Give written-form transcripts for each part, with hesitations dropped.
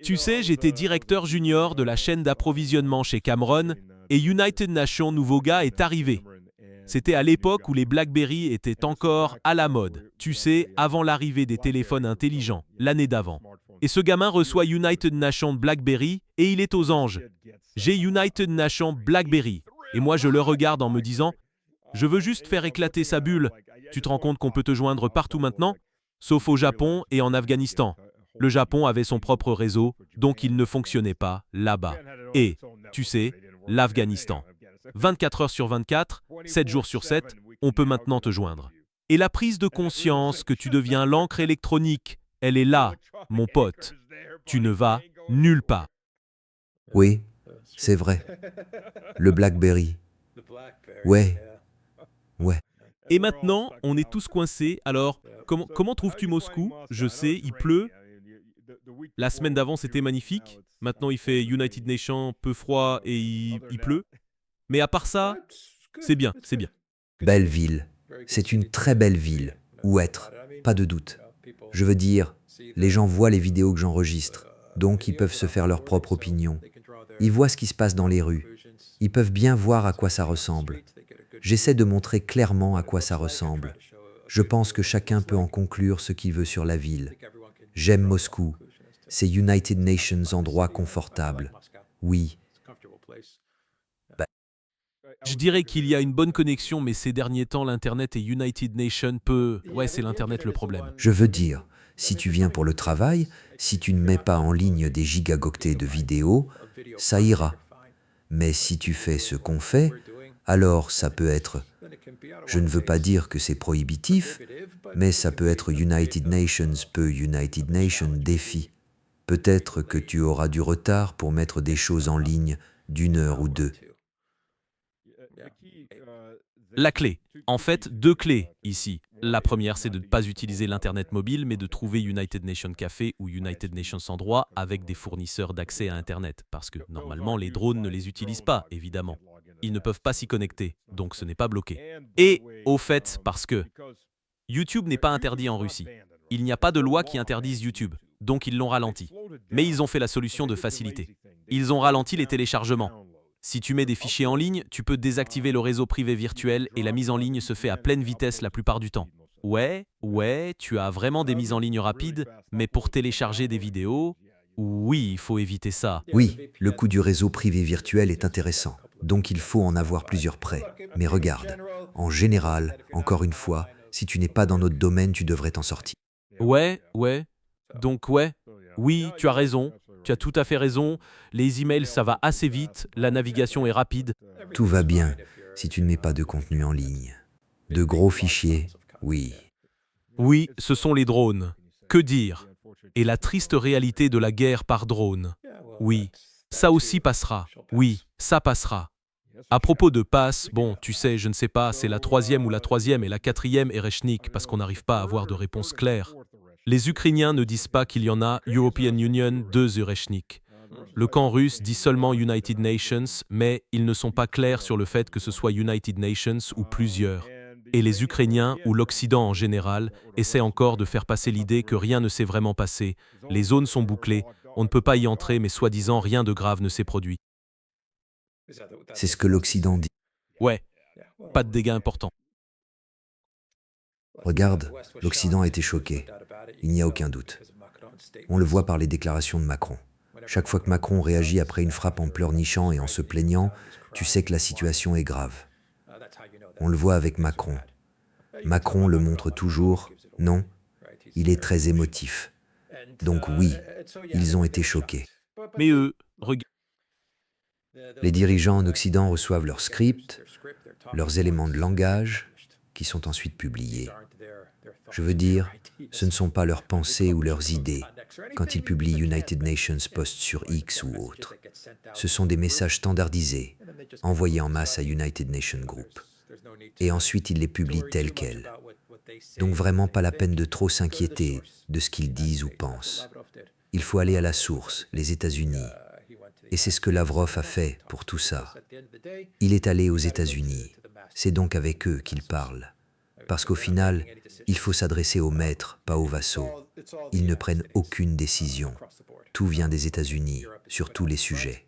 Tu sais, j'étais directeur junior de la chaîne d'approvisionnement chez Cameron et United Nations nouveau gars est arrivé. C'était à l'époque où les BlackBerry étaient encore à la mode, tu sais, avant l'arrivée des téléphones intelligents, l'année d'avant. Et ce gamin reçoit United Nations BlackBerry et il est aux anges. J'ai United Nations BlackBerry. Et moi je le regarde en me disant, je veux juste faire éclater sa bulle. Tu te rends compte qu'on peut te joindre partout maintenant? Sauf au Japon et en Afghanistan. Le Japon avait son propre réseau, donc il ne fonctionnait pas là-bas. Et, tu sais, l'Afghanistan. 24 heures sur 24, 7 jours sur 7, on peut maintenant te joindre. Et la prise de conscience que tu deviens l'encre électronique, elle est là, mon pote. Tu ne vas nulle part. Oui, c'est vrai. Le BlackBerry. Ouais, ouais. Et maintenant, on est tous coincés. Alors, comment trouves-tu Moscou? Je sais, il pleut. La semaine d'avant, c'était magnifique. Maintenant, il fait United Nations, peu froid et il pleut. Mais à part ça, c'est bien, c'est bien. Belle ville. C'est une très belle ville. Où être, pas de doute. Je veux dire, les gens voient les vidéos que j'enregistre, donc ils peuvent se faire leur propre opinion. Ils voient ce qui se passe dans les rues. Ils peuvent bien voir à quoi ça ressemble. J'essaie de montrer clairement à quoi ça ressemble. Je pense que chacun peut en conclure ce qu'il veut sur la ville. J'aime Moscou. C'est United Nations endroit confortable. Oui. Je dirais qu'il y a une bonne connexion, mais ces derniers temps, l'Internet et United Nations peut... Ouais, c'est l'Internet le problème. Je veux dire, si tu viens pour le travail, si tu ne mets pas en ligne des gigaoctets de vidéos, ça ira. Mais si tu fais ce qu'on fait, alors ça peut être... Je ne veux pas dire que c'est prohibitif, mais ça peut être United Nations peu United Nations défi. Peut-être que tu auras du retard pour mettre des choses en ligne d'1 heure ou 2. La clé. En fait, deux clés ici. La première, c'est de ne pas utiliser l'Internet mobile, mais de trouver United Nations Café ou United Nations Endroit avec des fournisseurs d'accès à Internet. Parce que normalement, les drones ne les utilisent pas, évidemment. Ils ne peuvent pas s'y connecter, donc ce n'est pas bloqué. Et, au fait, parce que YouTube n'est pas interdit en Russie. Il n'y a pas de loi qui interdise YouTube, donc ils l'ont ralenti. Mais ils ont fait la solution de facilité. Ils ont ralenti les téléchargements. Si tu mets des fichiers en ligne, tu peux désactiver le réseau privé virtuel et la mise en ligne se fait à pleine vitesse la plupart du temps. Ouais, tu as vraiment des mises en ligne rapides, mais pour télécharger des vidéos, oui, il faut éviter ça. Oui, le coût du réseau privé virtuel est intéressant, donc il faut en avoir plusieurs prêts. Mais regarde, en général, encore une fois, si tu n'es pas dans notre domaine, tu devrais t'en sortir. Ouais. Donc oui, tu as raison. Tu as tout à fait raison. Les emails, ça va assez vite. La navigation est rapide. Tout va bien si tu ne mets pas de contenu en ligne. De gros fichiers, oui. Oui, ce sont les drones. Que dire? Et la triste réalité de la guerre par drone. Oui, ça aussi passera. Oui, ça passera. À propos de passe, bon, tu sais, je ne sais pas, c'est la troisième et la quatrième Ereshnik parce qu'on n'arrive pas à avoir de réponse claire. Les Ukrainiens ne disent pas qu'il y en a European Union 2 Ereshnik. Le camp russe dit seulement United Nations, mais ils ne sont pas clairs sur le fait que ce soit United Nations ou plusieurs. Et les Ukrainiens, ou l'Occident en général, essaient encore de faire passer l'idée que rien ne s'est vraiment passé, les zones sont bouclées, on ne peut pas y entrer, mais soi-disant rien de grave ne s'est produit. C'est ce que l'Occident dit. Ouais, pas de dégâts importants. Regarde, l'Occident a été choqué. Il n'y a aucun doute. On le voit par les déclarations de Macron. Chaque fois que Macron réagit après une frappe en pleurnichant et en se plaignant, tu sais que la situation est grave. On le voit avec Macron. Macron le montre toujours, non, il est très émotif. Donc oui, ils ont été choqués. Mais regarde. Les dirigeants en Occident reçoivent leurs scripts, leurs éléments de langage, qui sont ensuite publiés. Je veux dire, ce ne sont pas leurs pensées ou leurs idées quand ils publient United Nations Post sur X ou autre. Ce sont des messages standardisés, envoyés en masse à United Nations Group. Et ensuite, ils les publient tels quels. Donc vraiment pas la peine de trop s'inquiéter de ce qu'ils disent ou pensent. Il faut aller à la source, les États-Unis. Et c'est ce que Lavrov a fait pour tout ça. Il est allé aux États-Unis. C'est donc avec eux qu'il parle. Parce qu'au final, il faut s'adresser aux maîtres, pas aux vassaux. Ils ne prennent aucune décision. Tout vient des États-Unis, sur tous les sujets.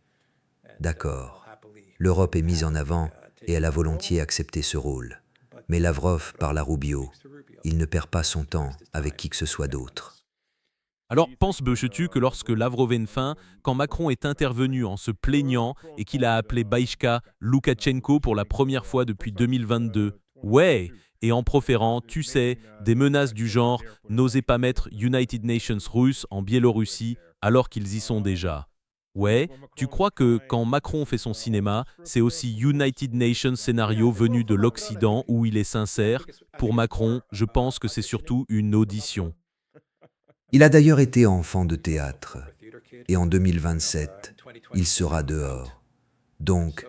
D'accord. L'Europe est mise en avant et elle a volontiers accepté ce rôle. Mais Lavrov parle à Rubio. Il ne perd pas son temps avec qui que ce soit d'autre. Alors penses-tu que lorsque Lavrov fin, quand Macron est intervenu en se plaignant et qu'il a appelé Baïchka Loukachenko pour la première fois depuis 2022, ouais, et en proférant, tu sais, des menaces du genre « n'osez pas mettre United Nations russe en Biélorussie alors qu'ils y sont déjà ». Ouais, tu crois que quand Macron fait son cinéma, c'est aussi United Nations scénario venu de l'Occident où il est sincère? Pour Macron, je pense que c'est surtout une audition. Il a d'ailleurs été enfant de théâtre. Et en 2027, il sera dehors. Donc,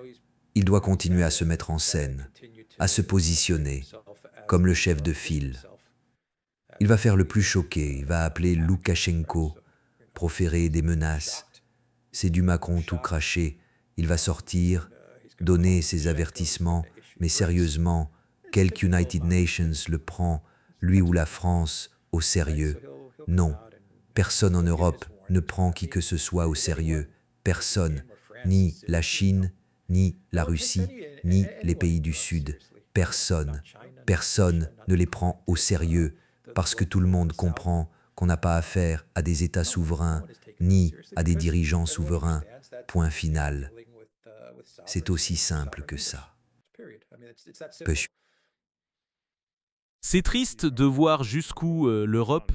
il doit continuer à se mettre en scène, à se positionner comme le chef de file. Il va faire le plus choqué, il va appeler Loukachenko, proférer des menaces. C'est du Macron tout craché. Il va sortir, donner ses avertissements, mais sérieusement, quel United Nations le prend, lui ou la France, au sérieux? Non, personne en Europe ne prend qui que ce soit au sérieux. Personne, ni la Chine, ni la Russie, ni les pays du Sud. Personne, personne ne les prend au sérieux parce que tout le monde comprend qu'on n'a pas affaire à des États souverains ni à des dirigeants souverains. Point final. C'est aussi simple que ça. Pêche. C'est triste de voir jusqu'où l'Europe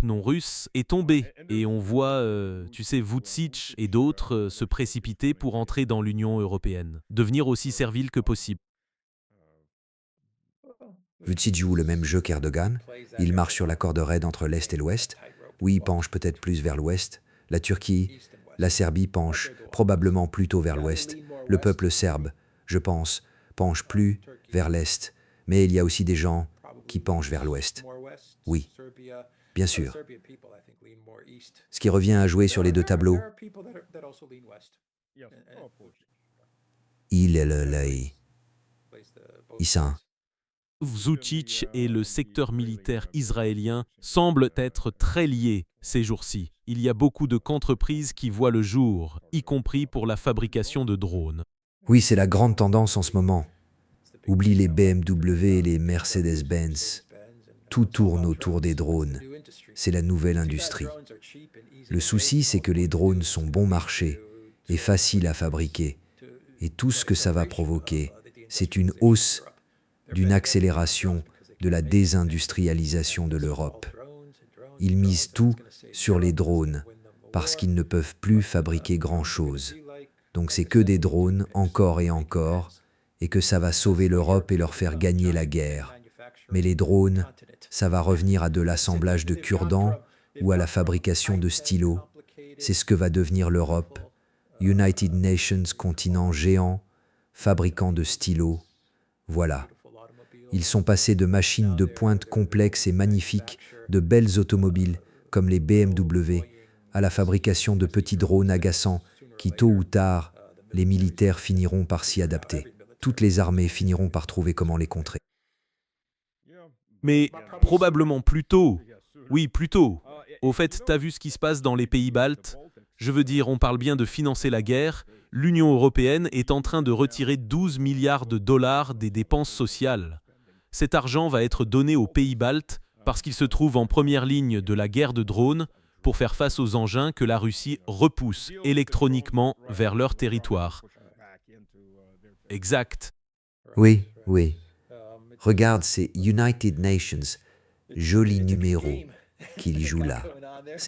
non russe, est tombée. Et on voit, tu sais, Vučić et d'autres se précipiter pour entrer dans l'Union européenne, devenir aussi servile que possible. Vučić joue le même jeu qu'Erdogan. Il marche sur la corde raide entre l'Est et l'Ouest. Oui, il penche peut-être plus vers l'Ouest. La Turquie, la Serbie penche probablement plutôt vers l'Ouest. Le peuple serbe, je pense, penche plus vers l'Est. Mais il y a aussi des gens qui penchent vers l'Ouest. Oui, bien sûr. Ce qui revient à jouer sur les deux tableaux. Il est le Issa. Vučić et le secteur militaire israélien semblent être très liés ces jours-ci. Il y a beaucoup de qu'entreprises qui voient le jour, y compris pour la fabrication de drones. Oui, c'est la grande tendance en ce moment. Oublie les BMW et les Mercedes-Benz. Tout tourne autour des drones. C'est la nouvelle industrie. Le souci, c'est que les drones sont bon marché et faciles à fabriquer. Et tout ce que ça va provoquer, c'est une hausse, d'une accélération de la désindustrialisation de l'Europe. Ils misent tout sur les drones parce qu'ils ne peuvent plus fabriquer grand-chose. Donc c'est que des drones encore et que ça va sauver l'Europe et leur faire gagner la guerre. Mais les drones, ça va revenir à de l'assemblage de cure-dents ou à la fabrication de stylos. C'est ce que va devenir l'Europe. United Nations, continent géant, fabricant de stylos. Voilà. Ils sont passés de machines de pointe complexes et magnifiques, de belles automobiles, comme les BMW, à la fabrication de petits drones agaçants qui, tôt ou tard, les militaires finiront par s'y adapter. Toutes les armées finiront par trouver comment les contrer. Mais probablement plus tôt. Oui, plus tôt. Au fait, t'as vu ce qui se passe dans les pays baltes? Je veux dire, on parle bien de financer la guerre. L'Union européenne est en train de retirer 12 milliards de dollars des dépenses sociales. Cet argent va être donné aux pays baltes parce qu'ils se trouvent en première ligne de la guerre de drones pour faire face aux engins que la Russie repousse électroniquement vers leur territoire. Exact. Oui, oui. Regarde ces United Nations, joli numéro qu'il joue là.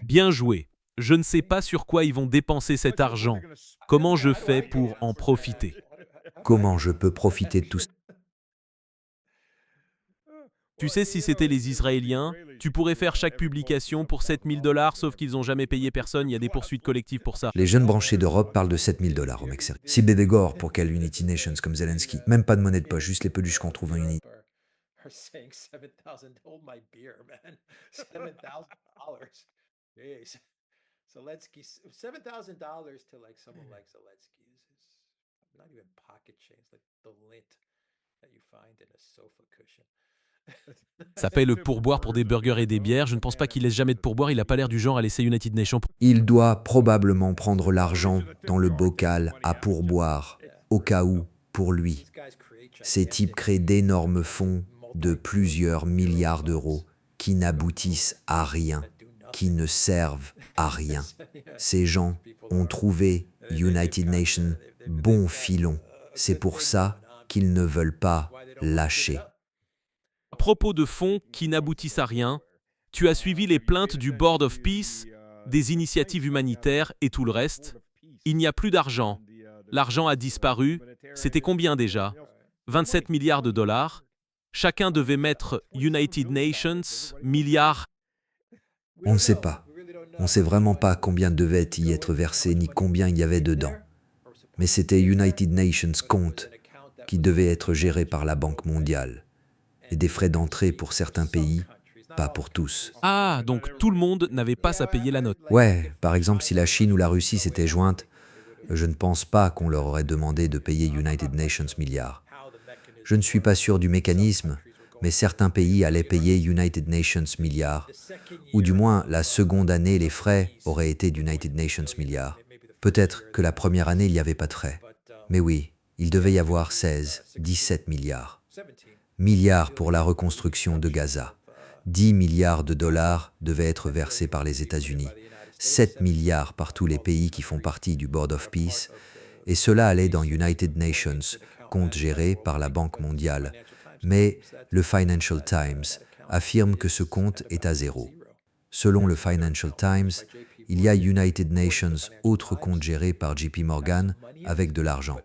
Bien joué. Je ne sais pas sur quoi ils vont dépenser cet argent. Comment je fais pour en profiter? Comment je peux profiter de tout ça? Tu sais, si c'était les Israéliens, tu pourrais faire chaque publication pour 7000 dollars, sauf qu'ils n'ont jamais payé personne, il y a des poursuites collectives pour ça. Les jeunes branchés d'Europe parlent de 7000 $ au mec sérieux. Si Bédégor pour quelle Unity Nations comme Zelensky. Même pas de monnaie de poche, juste les peluches qu'on trouve en Unity. Ça paye le pourboire pour des burgers et des bières. Je ne pense pas qu'il laisse jamais de pourboire. Il n'a pas l'air du genre à laisser United Nations. Il doit probablement prendre l'argent dans le bocal à pourboire, au cas où, pour lui. Ces types créent d'énormes fonds de plusieurs milliards d'euros qui n'aboutissent à rien, qui ne servent à rien. Ces gens ont trouvé United Nations bon filon. C'est pour ça qu'ils ne veulent pas lâcher. À propos de fonds qui n'aboutissent à rien, tu as suivi les plaintes du Board of Peace, des initiatives humanitaires et tout le reste. Il n'y a plus d'argent. L'argent a disparu. C'était combien déjà? 27 milliards de dollars. Chacun devait mettre United Nations, milliards. On ne sait pas. On ne sait vraiment pas combien devait y être versé ni combien il y avait dedans. Mais c'était United Nations compte qui devait être géré par la Banque mondiale. Et des frais d'entrée pour certains pays, pas pour tous. Ah, donc tout le monde n'avait pas à payer la note. Ouais, par exemple, si la Chine ou la Russie s'étaient jointes, je ne pense pas qu'on leur aurait demandé de payer United Nations milliards. Je ne suis pas sûr du mécanisme, mais certains pays allaient payer United Nations milliards. Ou du moins, la seconde année, les frais auraient été d'United Nations milliards. Peut-être que la première année, il n'y avait pas de frais. Mais oui, il devait y avoir 16, 17 milliards. Milliards pour la reconstruction de Gaza. 10 milliards de dollars devaient être versés par les États-Unis. 7 milliards par tous les pays qui font partie du Board of Peace. Et cela allait dans United Nations, compte géré par la Banque mondiale. Mais le Financial Times affirme que ce compte est à zéro. Selon le Financial Times, il y a United Nations, autre compte géré par JP Morgan, avec de l'argent.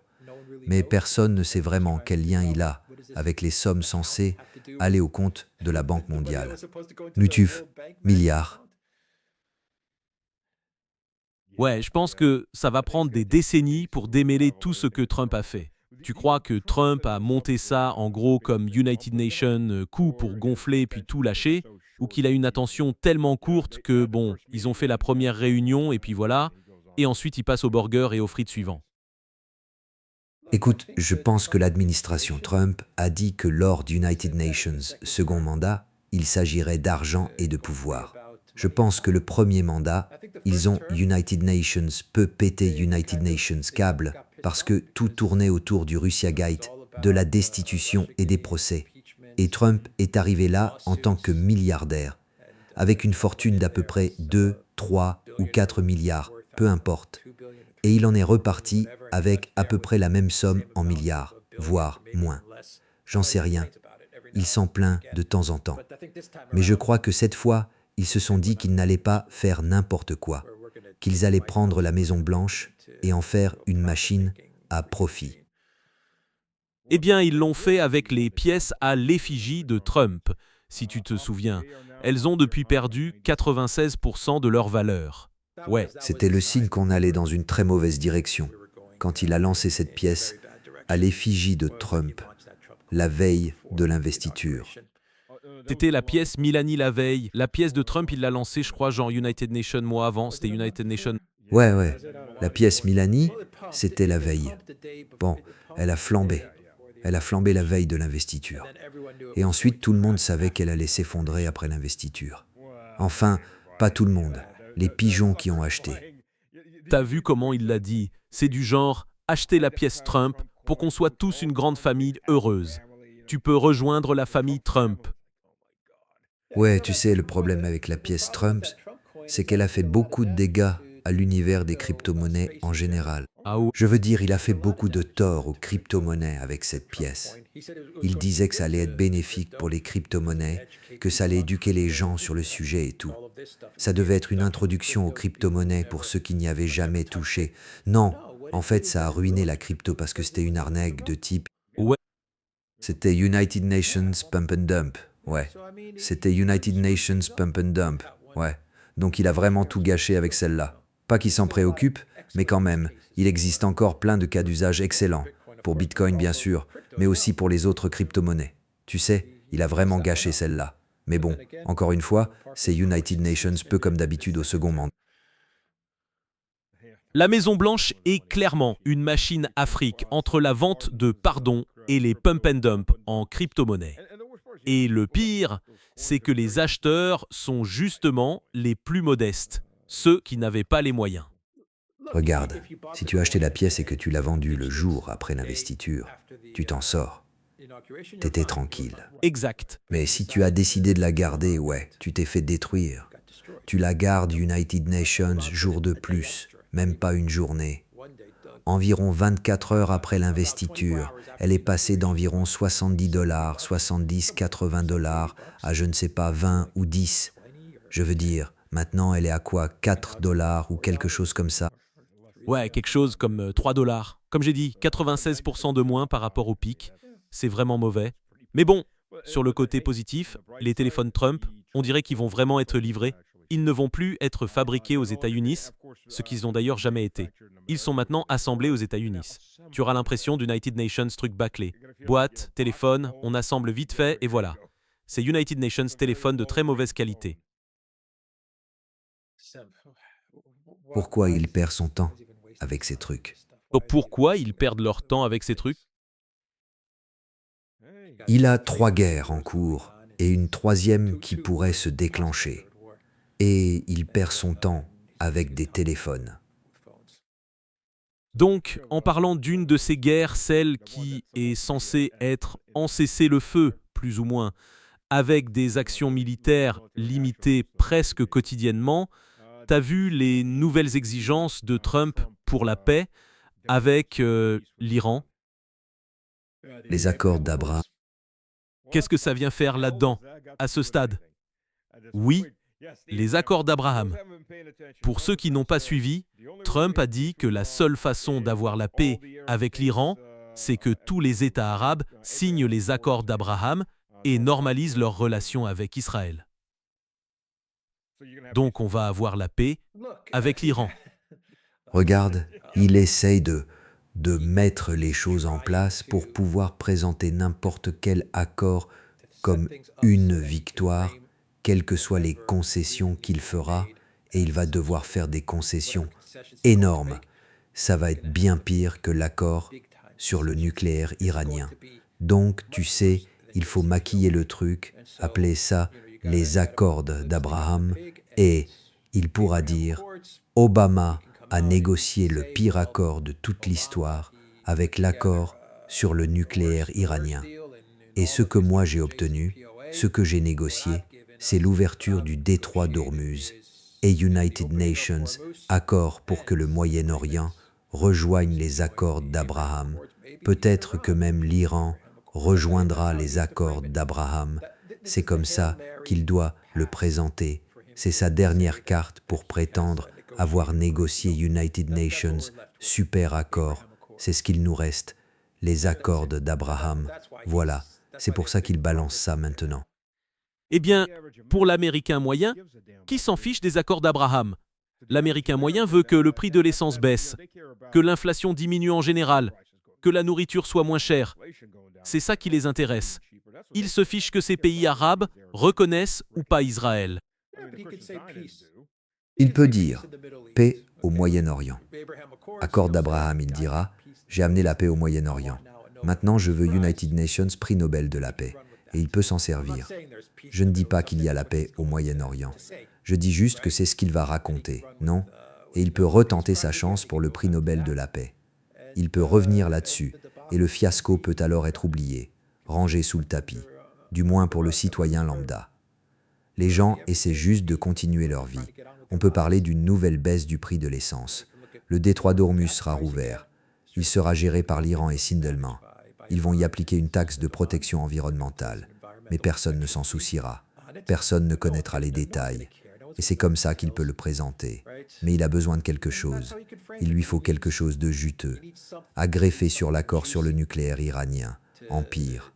Mais personne ne sait vraiment quel lien il a avec les sommes censées aller au compte de la Banque mondiale. Nutuf, milliards. Ouais, je pense que ça va prendre des décennies pour démêler tout ce que Trump a fait. Tu crois que Trump a monté ça en gros comme United Nations coup pour gonfler puis tout lâcher, ou qu'il a une attention tellement courte que, bon, ils ont fait la première réunion et puis voilà, et ensuite ils passent aux burgers et aux frites suivants. Écoute, je pense que l'administration Trump a dit que lors d'United Nations second mandat, il s'agirait d'argent et de pouvoir. Je pense que le premier mandat, ils ont United Nations peut péter United Nations câble parce que tout tournait autour du Russiagate, de la destitution et des procès. Et Trump est arrivé là en tant que milliardaire, avec une fortune d'à peu près 2, 3 ou 4 milliards, peu importe. Et il en est reparti avec à peu près la même somme en milliards, voire moins. J'en sais rien. Il s'en plaint de temps en temps. Mais je crois que cette fois, ils se sont dit qu'ils n'allaient pas faire n'importe quoi, qu'ils allaient prendre la Maison-Blanche et en faire une machine à profit. Eh bien, ils l'ont fait avec les pièces à l'effigie de Trump, si tu te souviens. Elles ont depuis perdu 96% de leur valeur. Ouais. C'était le signe qu'on allait dans une très mauvaise direction quand il a lancé cette pièce à l'effigie de Trump, la veille de l'investiture. C'était la pièce Milani la veille. La pièce de Trump, il l'a lancée, je crois, genre United Nations mois avant. C'était United Nations. Ouais. La pièce Milani, c'était la veille. Bon, elle a flambé. Elle a flambé la veille de l'investiture. Et ensuite, tout le monde savait qu'elle allait s'effondrer après l'investiture. Enfin, pas tout le monde. Les pigeons qui ont acheté. T'as vu comment il l'a dit? C'est du genre, acheter la pièce Trump pour qu'on soit tous une grande famille heureuse. Tu peux rejoindre la famille Trump. Ouais, tu sais, le problème avec la pièce Trump, c'est qu'elle a fait beaucoup de dégâts à l'univers des crypto-monnaies en général. Ah ouais. Je veux dire, il a fait beaucoup de tort aux crypto-monnaies avec cette pièce. Il disait que ça allait être bénéfique pour les crypto-monnaies, que ça allait éduquer les gens sur le sujet et tout. Ça devait être une introduction aux crypto-monnaies pour ceux qui n'y avaient jamais touché. Non, en fait, ça a ruiné la crypto parce que c'était une arnaque de type... Ouais. C'était United Nations Pump and Dump, ouais. C'était United Nations Pump and Dump, ouais. Donc il a vraiment tout gâché avec celle-là. Pas qu'il s'en préoccupe, mais quand même, il existe encore plein de cas d'usage excellents. Pour Bitcoin, bien sûr, mais aussi pour les autres crypto-monnaies. Tu sais, il a vraiment gâché celle-là. Mais bon, encore une fois, c'est United Nations peu comme d'habitude au second mandat. La Maison-Blanche est clairement une machine afrique entre la vente de pardon et les pump and dump en crypto-monnaie. Et le pire, c'est que les acheteurs sont justement les plus modestes, ceux qui n'avaient pas les moyens. Regarde, si tu as acheté la pièce et que tu l'as vendue le jour après l'investiture, tu t'en sors. T'étais tranquille. Exact. Mais si tu as décidé de la garder, ouais, tu t'es fait détruire. Tu la gardes United Nations jour de plus, même pas une journée. Environ 24 heures après l'investiture, elle est passée d'environ $70, 70, $80 à je ne sais pas 20 ou 10. Je veux dire, maintenant elle est à quoi, $4 ou quelque chose comme ça. Ouais, quelque chose comme 3 dollars. Comme j'ai dit, 96% de moins par rapport au pic. C'est vraiment mauvais. Mais bon, sur le côté positif, les téléphones Trump, on dirait qu'ils vont vraiment être livrés. Ils ne vont plus être fabriqués aux États-Unis, ce qu'ils n'ont d'ailleurs jamais été. Ils sont maintenant assemblés aux États-Unis. Tu auras l'impression d'United Nations truc bâclé. Boîte, téléphone, on assemble vite fait et voilà. C'est United Nations téléphone de très mauvaise qualité. Pourquoi il perd son temps avec ces trucs? Donc pourquoi ils perdent leur temps avec ces trucs? Il a 3 guerres en cours et une troisième qui pourrait se déclencher. Et il perd son temps avec des téléphones. Donc, en parlant d'une de ces guerres, celle qui est censée être en cessez-le-feu, plus ou moins, avec des actions militaires limitées presque quotidiennement, t'as vu les nouvelles exigences de Trump pour la paix avec l'Iran? Les accords d'Abraham, Qu'est-ce que ça vient faire là-dedans, à ce stade? Oui, les accords d'Abraham. Pour ceux qui n'ont pas suivi, Trump a dit que la seule façon d'avoir la paix avec l'Iran, c'est que tous les États arabes signent les accords d'Abraham et normalisent leurs relations avec Israël. Donc on va avoir la paix avec l'Iran. regarde, il essaye de mettre les choses en place pour pouvoir présenter n'importe quel accord comme une victoire, quelles que soient les concessions qu'il fera, et il va devoir faire des concessions énormes. Ça va être bien pire que l'accord sur le nucléaire iranien. Donc, tu sais, il faut maquiller le truc, appeler ça les accords d'Abraham, et il pourra dire « Obama a négocié le pire accord de toute l'histoire avec l'accord sur le nucléaire iranien. Et ce que moi j'ai obtenu, ce que j'ai négocié, c'est l'ouverture du détroit d'Ormuz et United Nations, accord pour que le Moyen-Orient rejoigne les accords d'Abraham. Peut-être que même l'Iran rejoindra les accords d'Abraham. C'est comme ça qu'il doit le présenter. C'est sa dernière carte pour prétendre avoir négocié United Nations, super accord. C'est ce qu'il nous reste, les accords d'Abraham. Voilà, c'est pour ça qu'il balance ça maintenant. Eh bien, pour l'Américain moyen, qui s'en fiche des accords d'Abraham? L'Américain moyen veut que le prix de l'essence baisse, que l'inflation diminue en général, que la nourriture soit moins chère. C'est ça qui les intéresse. Ils se fichent que ces pays arabes reconnaissent ou pas Israël. Il peut dire paix au Moyen-Orient. Accord d'Abraham, il dira, j'ai amené la paix au Moyen-Orient. Maintenant, je veux United Nations prix Nobel de la paix. Et il peut s'en servir. Je ne dis pas qu'il y a la paix au Moyen-Orient. Je dis juste que c'est ce qu'il va raconter, non? Et il peut retenter sa chance pour le prix Nobel de la paix. Il peut revenir là-dessus, et le fiasco peut alors être oublié, rangé sous le tapis, du moins pour le citoyen lambda. Les gens essaient juste de continuer leur vie. On peut parler d'une nouvelle baisse du prix de l'essence. Le détroit d'Ormuz sera rouvert. Il sera géré par l'Iran et Sindelman. Ils vont y appliquer une taxe de protection environnementale. Mais personne ne s'en souciera. Personne ne connaîtra les détails. Et c'est comme ça qu'il peut le présenter. Mais il a besoin de quelque chose. Il lui faut quelque chose de juteux, à greffer sur l'accord sur le nucléaire iranien. Empire.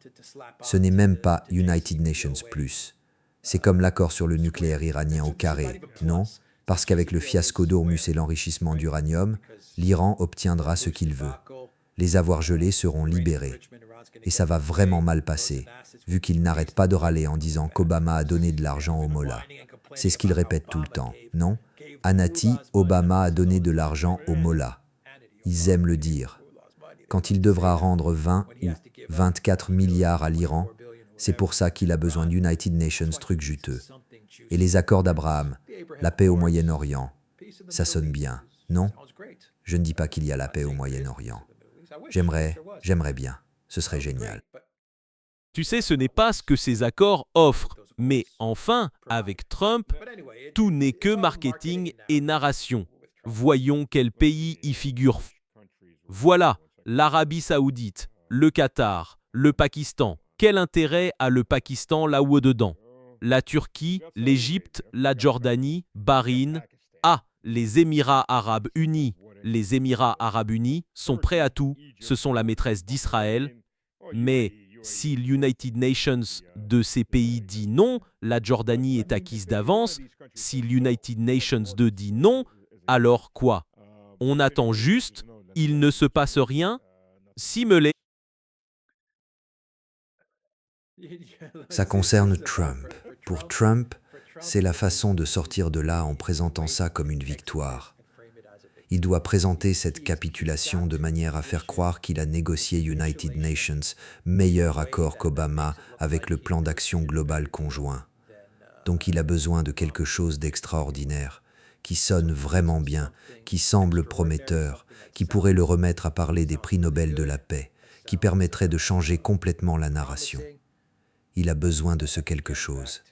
Ce n'est même pas United Nations Plus. C'est comme l'accord sur le nucléaire iranien au carré, non? Parce qu'avec le fiasco d'Ormuz et l'enrichissement d'uranium, l'Iran obtiendra ce qu'il veut. Les avoirs gelés seront libérés. Et ça va vraiment mal passer, vu qu'il n'arrête pas de râler en disant qu'Obama a donné de l'argent aux mollahs. C'est ce qu'il répète tout le temps, non? Anati, Obama a donné de l'argent aux mollahs. Ils aiment le dire. Quand il devra rendre 20 ou 24 milliards à l'Iran, C'est pour ça qu'il a besoin d'United Nations truc juteux. Et les accords d'Abraham, la paix au Moyen-Orient, ça sonne bien, non? Je ne dis pas qu'il y a la paix au Moyen-Orient. J'aimerais bien. Ce serait génial. Tu sais, ce n'est pas ce que ces accords offrent. Mais enfin, avec Trump, tout n'est que marketing et narration. Voyons quel pays y figure. Voilà, l'Arabie Saoudite, le Qatar, le Pakistan. Quel intérêt a le Pakistan là-haut dedans? La Turquie, l'Égypte, la Jordanie, Bahreïn. Ah, les Émirats arabes unis. Les Émirats arabes unis sont prêts à tout. Ce sont la maîtresse d'Israël. Mais si l'United Nations de ces pays dit non, la Jordanie est acquise d'avance. Si l'United Nations 2 dit non, alors quoi? On attend juste, il ne se passe rien? Simulé. Ça concerne Trump. Pour Trump, c'est la façon de sortir de là en présentant ça comme une victoire. Il doit présenter cette capitulation de manière à faire croire qu'il a négocié United Nations, meilleur accord qu'Obama avec le plan d'action global conjoint. Donc il a besoin de quelque chose d'extraordinaire, qui sonne vraiment bien, qui semble prometteur, qui pourrait le remettre à parler des prix Nobel de la paix, qui permettrait de changer complètement la narration. Il a besoin de ce quelque chose.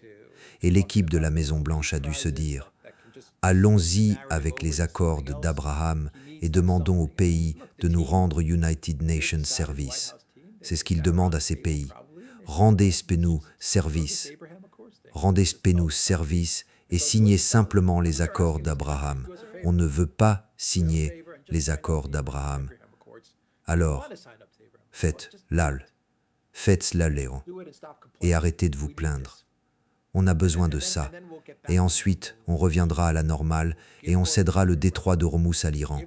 Et l'équipe de la Maison-Blanche a dû se dire « Allons-y avec les accords d'Abraham et demandons aux pays de nous rendre United Nations service. » C'est ce qu'il demande à ces pays. « Rendez-nous service. Rendez-nous service et signez simplement les accords d'Abraham. On ne veut pas signer les accords d'Abraham. Alors, faites-la, Léon, et arrêtez de vous plaindre. On a besoin de ça. Et ensuite, on reviendra à la normale et on cédera le détroit d'Ormuz à l'Iran.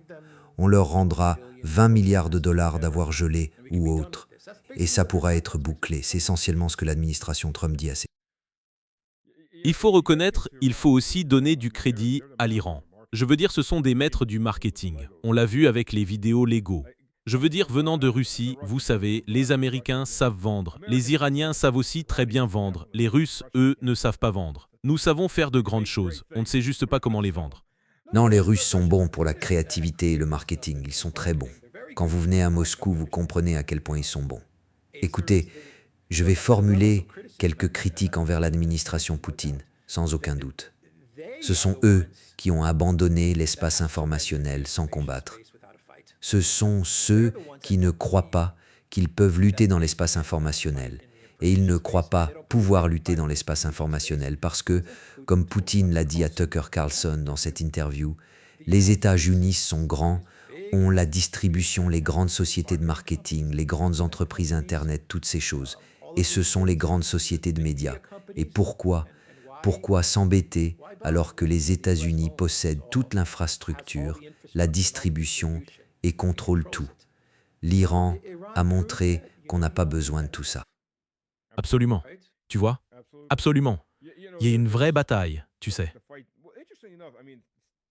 On leur rendra 20 milliards de dollars d'avoir gelé ou autre. Et ça pourra être bouclé. C'est essentiellement ce que l'administration Trump dit à ses... Il faut reconnaître, il faut aussi donner du crédit à l'Iran. Je veux dire, ce sont des maîtres du marketing. On l'a vu avec les vidéos Lego. Je veux dire, venant de Russie, vous savez, les Américains savent vendre. Les Iraniens savent aussi très bien vendre. Les Russes, eux, ne savent pas vendre. Nous savons faire de grandes choses. On ne sait juste pas comment les vendre. Non, les Russes sont bons pour la créativité et le marketing. Ils sont très bons. Quand vous venez à Moscou, vous comprenez à quel point ils sont bons. Écoutez, je vais formuler quelques critiques envers l'administration Poutine, sans aucun doute. Ce sont eux qui ont abandonné l'espace informationnel sans combattre. Ce sont ceux qui ne croient pas qu'ils peuvent lutter dans l'espace informationnel. Et ils ne croient pas pouvoir lutter dans l'espace informationnel parce que, comme Poutine l'a dit à Tucker Carlson dans cette interview, les États-Unis sont grands, ont la distribution, les grandes sociétés de marketing, les grandes entreprises Internet, toutes ces choses. Et ce sont les grandes sociétés de médias. Et pourquoi? Pourquoi s'embêter alors que les États-Unis possèdent toute l'infrastructure, la distribution et contrôlent tout? L'Iran a montré qu'on n'a pas besoin de tout ça. Absolument. Tu vois? Absolument. Il y a une vraie bataille, tu sais.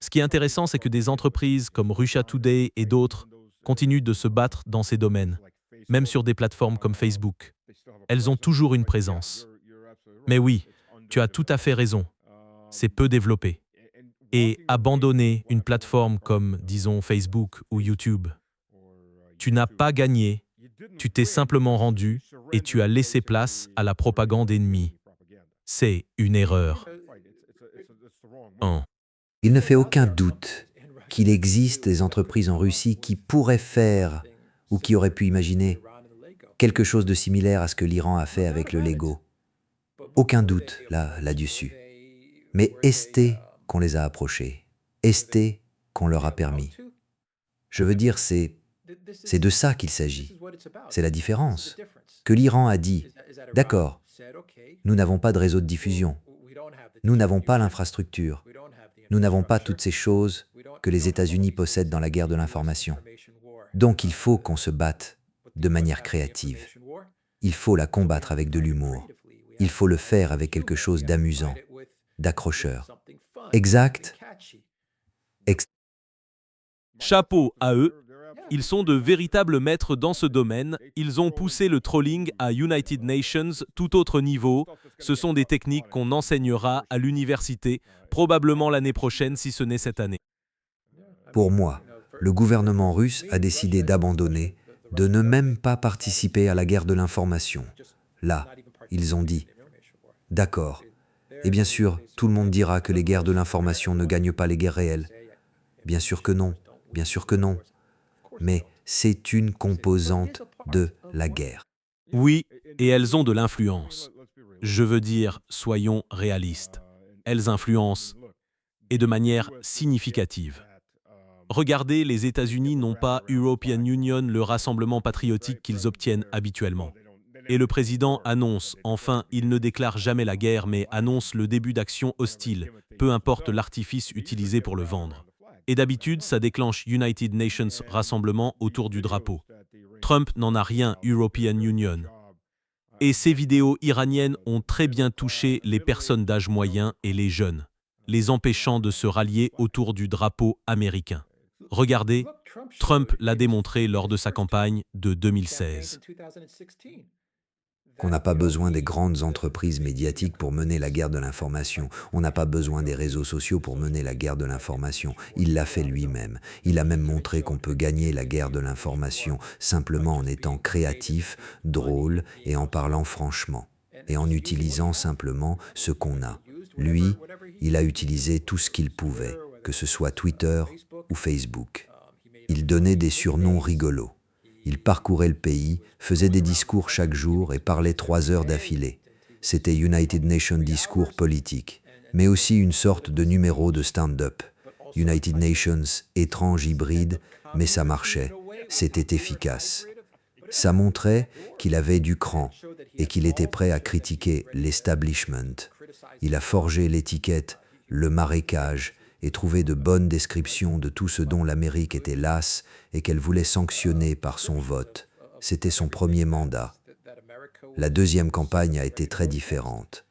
Ce qui est intéressant, c'est que des entreprises comme Russia Today et d'autres continuent de se battre dans ces domaines, même sur des plateformes comme Facebook. Elles ont toujours une présence. Mais oui, tu as tout à fait raison. C'est peu développé. Et abandonner une plateforme comme, disons, Facebook ou YouTube, tu n'as pas gagné, tu t'es simplement rendu et tu as laissé place à la propagande ennemie. C'est une erreur. 1. Il ne fait aucun doute qu'il existe des entreprises en Russie qui pourraient faire ou qui auraient pu imaginer quelque chose de similaire à ce que l'Iran a fait avec le Lego. Aucun doute là-dessus. Mais est-ce qu'on les a approchés? Est-ce qu'on leur a permis? Je veux dire, c'est de ça qu'il s'agit. C'est la différence. Que l'Iran a dit, d'accord, nous n'avons pas de réseau de diffusion, nous n'avons pas l'infrastructure, nous n'avons pas toutes ces choses que les États-Unis possèdent dans la guerre de l'information. Donc il faut qu'on se batte de manière créative. Il faut la combattre avec de l'humour. Il faut le faire avec quelque chose d'amusant, d'accrocheur. Exact. Chapeau à eux, Ils sont de véritables maîtres dans ce domaine. Ils ont poussé le trolling à United Nations, tout autre niveau. Ce sont des techniques qu'on enseignera à l'université, probablement l'année prochaine si ce n'est cette année. Pour moi, le gouvernement russe a décidé d'abandonner, de ne même pas participer à la guerre de l'information. Là, ils ont dit « D'accord ». Et bien sûr, tout le monde dira que les guerres de l'information ne gagnent pas les guerres réelles. Bien sûr que non, bien sûr que non. Mais c'est une composante de la guerre. Oui, et elles ont de l'influence. Je veux dire, soyons réalistes. Elles influencent, et de manière significative. Regardez, les États-Unis n'ont pas European Union, le rassemblement patriotique qu'ils obtiennent habituellement. Et le président annonce, enfin, il ne déclare jamais la guerre, mais annonce le début d'actions hostiles, peu importe l'artifice utilisé pour le vendre. Et d'habitude, ça déclenche United Nations rassemblement autour du drapeau. Trump n'en a rien, European Union. Et ces vidéos iraniennes ont très bien touché les personnes d'âge moyen et les jeunes, les empêchant de se rallier autour du drapeau américain. Regardez, Trump l'a démontré lors de sa campagne de 2016. On n'a pas besoin des grandes entreprises médiatiques pour mener la guerre de l'information. On n'a pas besoin des réseaux sociaux pour mener la guerre de l'information. Il l'a fait lui-même. Il a même montré qu'on peut gagner la guerre de l'information simplement en étant créatif, drôle et en parlant franchement. Et en utilisant simplement ce qu'on a. Lui, il a utilisé tout ce qu'il pouvait, que ce soit Twitter ou Facebook. Il donnait des surnoms rigolos. Il parcourait le pays, faisait des discours chaque jour et parlait 3 heures d'affilée. C'était United Nations discours politique, mais aussi une sorte de numéro de stand-up. United Nations, étrange hybride, mais ça marchait, c'était efficace. Ça montrait qu'il avait du cran et qu'il était prêt à critiquer l'establishment. Il a forgé l'étiquette « le marécage » et trouvé de bonnes descriptions de tout ce dont l'Amérique était lasse et qu'elle voulait sanctionner par son vote. C'était son premier mandat. La deuxième campagne a été très différente.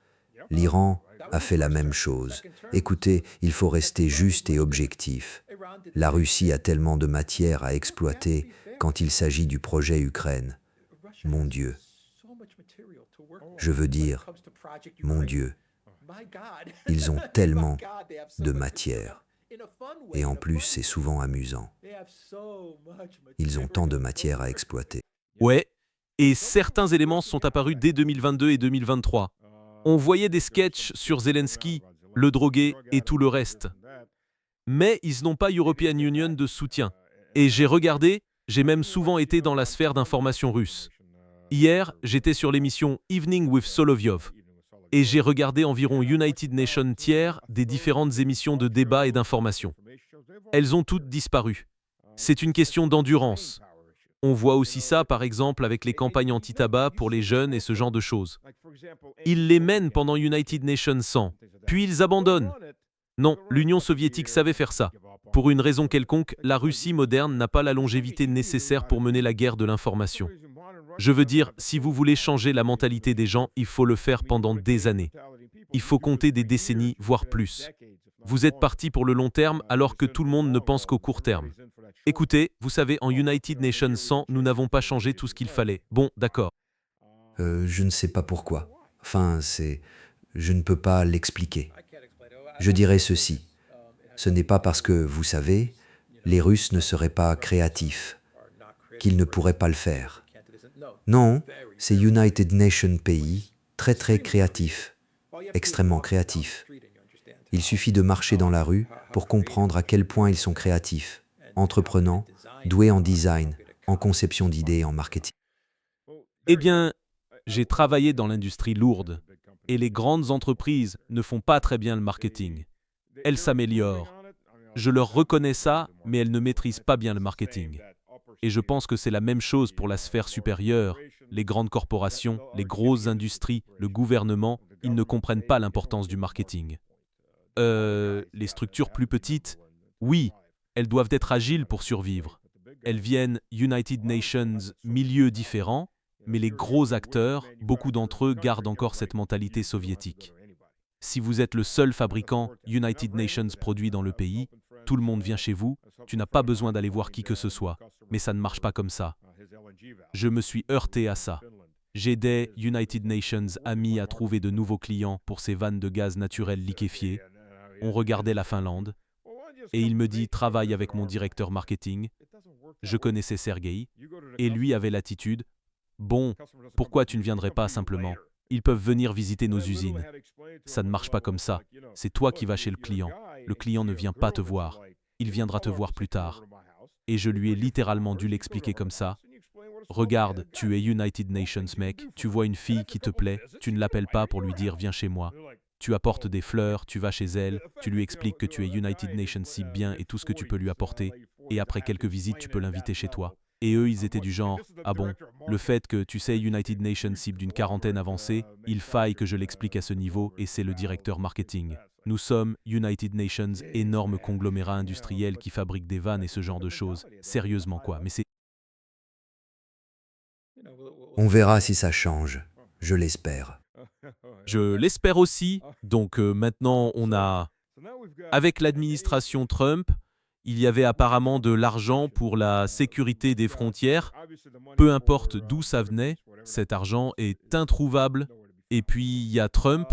L'Iran a fait la même chose. Écoutez, il faut rester juste et objectif. La Russie a tellement de matière à exploiter quand il s'agit du projet Ukraine. Mon Dieu. Je veux dire, mon Dieu. Ils ont tellement de matière. Et en plus, c'est souvent amusant. Ils ont tant de matière à exploiter. Ouais, et certains éléments sont apparus dès 2022 et 2023. On voyait des sketchs sur Zelensky, le drogué et tout le reste. Mais ils n'ont pas European Union de soutien. Et j'ai regardé, j'ai même souvent été dans la sphère d'information russe. Hier, j'étais sur l'émission Evening with Solovyov. Et j'ai regardé environ United Nations tiers des différentes émissions de débat et d'information. Elles ont toutes disparu. C'est une question d'endurance. On voit aussi ça, par exemple, avec les campagnes anti-tabac pour les jeunes et ce genre de choses. Ils les mènent pendant United Nations 100, puis ils abandonnent. Non, l'Union soviétique savait faire ça. Pour une raison quelconque, la Russie moderne n'a pas la longévité nécessaire pour mener la guerre de l'information. Je veux dire, si vous voulez changer la mentalité des gens, il faut le faire pendant des années. Il faut compter des décennies, voire plus. Vous êtes parti pour le long terme alors que tout le monde ne pense qu'au court terme. Écoutez, vous savez, en United Nations 100, nous n'avons pas changé tout ce qu'il fallait. Bon, d'accord. Je ne sais pas pourquoi. Enfin, je ne peux pas l'expliquer. Je dirais ceci. Ce n'est pas parce que, vous savez, les Russes ne seraient pas créatifs, qu'ils ne pourraient pas le faire. Non, c'est United Nations pays, très très créatif, extrêmement créatif. Il suffit de marcher dans la rue pour comprendre à quel point ils sont créatifs, entreprenants, doués en design, en conception d'idées et en marketing. Eh bien, j'ai travaillé dans l'industrie lourde, et les grandes entreprises ne font pas très bien le marketing. Elles s'améliorent. Je leur reconnais ça, mais elles ne maîtrisent pas bien le marketing. Et je pense que c'est la même chose pour la sphère supérieure, les grandes corporations, les grosses industries, le gouvernement, ils ne comprennent pas l'importance du marketing. Les structures plus petites, oui, elles doivent être agiles pour survivre. Elles viennent United Nations, milieux différents, mais les gros acteurs, beaucoup d'entre eux gardent encore cette mentalité soviétique. Si vous êtes le seul fabricant United Nations produit dans le pays, tout le monde vient chez vous, tu n'as pas besoin d'aller voir qui que ce soit. Mais ça ne marche pas comme ça. Je me suis heurté à ça. J'aidais United Nations amis à trouver de nouveaux clients pour ses vannes de gaz naturel liquéfié. On regardait la Finlande. Et il me dit « Travaille avec mon directeur marketing ». Je connaissais Sergei. Et lui avait l'attitude « Bon, pourquoi tu ne viendrais pas simplement ? Ils peuvent venir visiter nos usines. » Ça ne marche pas comme ça. C'est toi qui vas chez le client. Le client ne vient pas te voir. Il viendra te voir plus tard. Et je lui ai littéralement dû l'expliquer comme ça. Regarde, tu es United Nations, mec. Tu vois une fille qui te plaît. Tu ne l'appelles pas pour lui dire « Viens chez moi ». Tu apportes des fleurs, tu vas chez elle, tu lui expliques que tu es United Nations si bien et tout ce que tu peux lui apporter. Et après quelques visites, tu peux l'inviter chez toi. Et eux, ils étaient du genre « Ah bon, le fait que tu sais United Nations cible d'une quarantaine avancée, il faille que je l'explique à ce niveau et c'est le directeur marketing. Nous sommes United Nations, énorme conglomérat industriel qui fabrique des vannes et ce genre de choses. Sérieusement quoi, mais c'est... On verra si ça change. Je l'espère. Je l'espère aussi. Donc maintenant, on a... Avec l'administration Trump, il y avait apparemment de l'argent pour la sécurité des frontières. Peu importe d'où ça venait, cet argent est introuvable. Et puis, il y a Trump.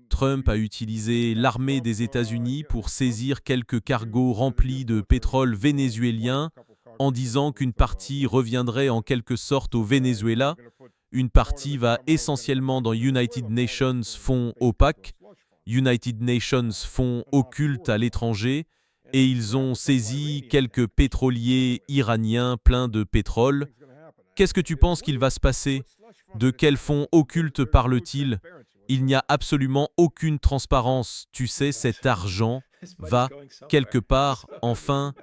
Trump a utilisé l'armée des États-Unis pour saisir quelques cargos remplis de pétrole vénézuélien en disant qu'une partie reviendrait en quelque sorte au Venezuela. Une partie va essentiellement dans United Nations fonds opaques, United Nations fonds occultes à l'étranger, et ils ont saisi quelques pétroliers iraniens pleins de pétrole. Qu'est-ce que tu penses qu'il va se passer? De quels fonds occultes parle-t-il? Il n'y a absolument aucune transparence. Tu sais, cet argent va quelque part, enfin...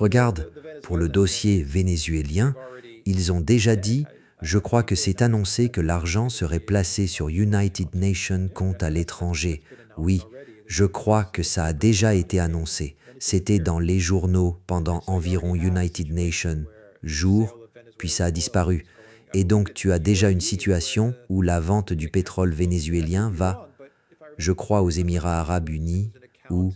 Regarde, pour le dossier vénézuélien, ils ont déjà dit, je crois que c'est annoncé que l'argent serait placé sur United Nations compte à l'étranger. Oui, je crois que ça a déjà été annoncé. C'était dans les journaux pendant environ United Nations jours, puis ça a disparu. Et donc tu as déjà une situation où la vente du pétrole vénézuélien va, je crois, aux Émirats arabes unis, où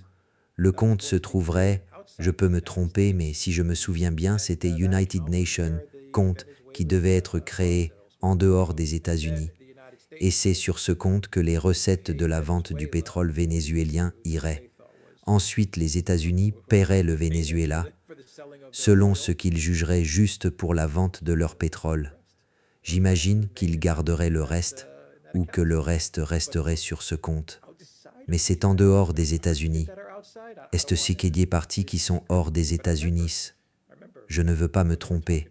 le compte se trouverait, je peux me tromper, mais si je me souviens bien, c'était United Nations compte qui devait être créé en dehors des États-Unis. Et c'est sur ce compte que les recettes de la vente du pétrole vénézuélien iraient. Ensuite, les États-Unis paieraient le Venezuela, selon ce qu'ils jugeraient juste pour la vente de leur pétrole. J'imagine qu'ils garderaient le reste, ou que le reste resterait sur ce compte. Mais c'est en dehors des États-Unis. Est-ce qu'il y a des parties qui sont hors des États-Unis? Je ne veux pas me tromper,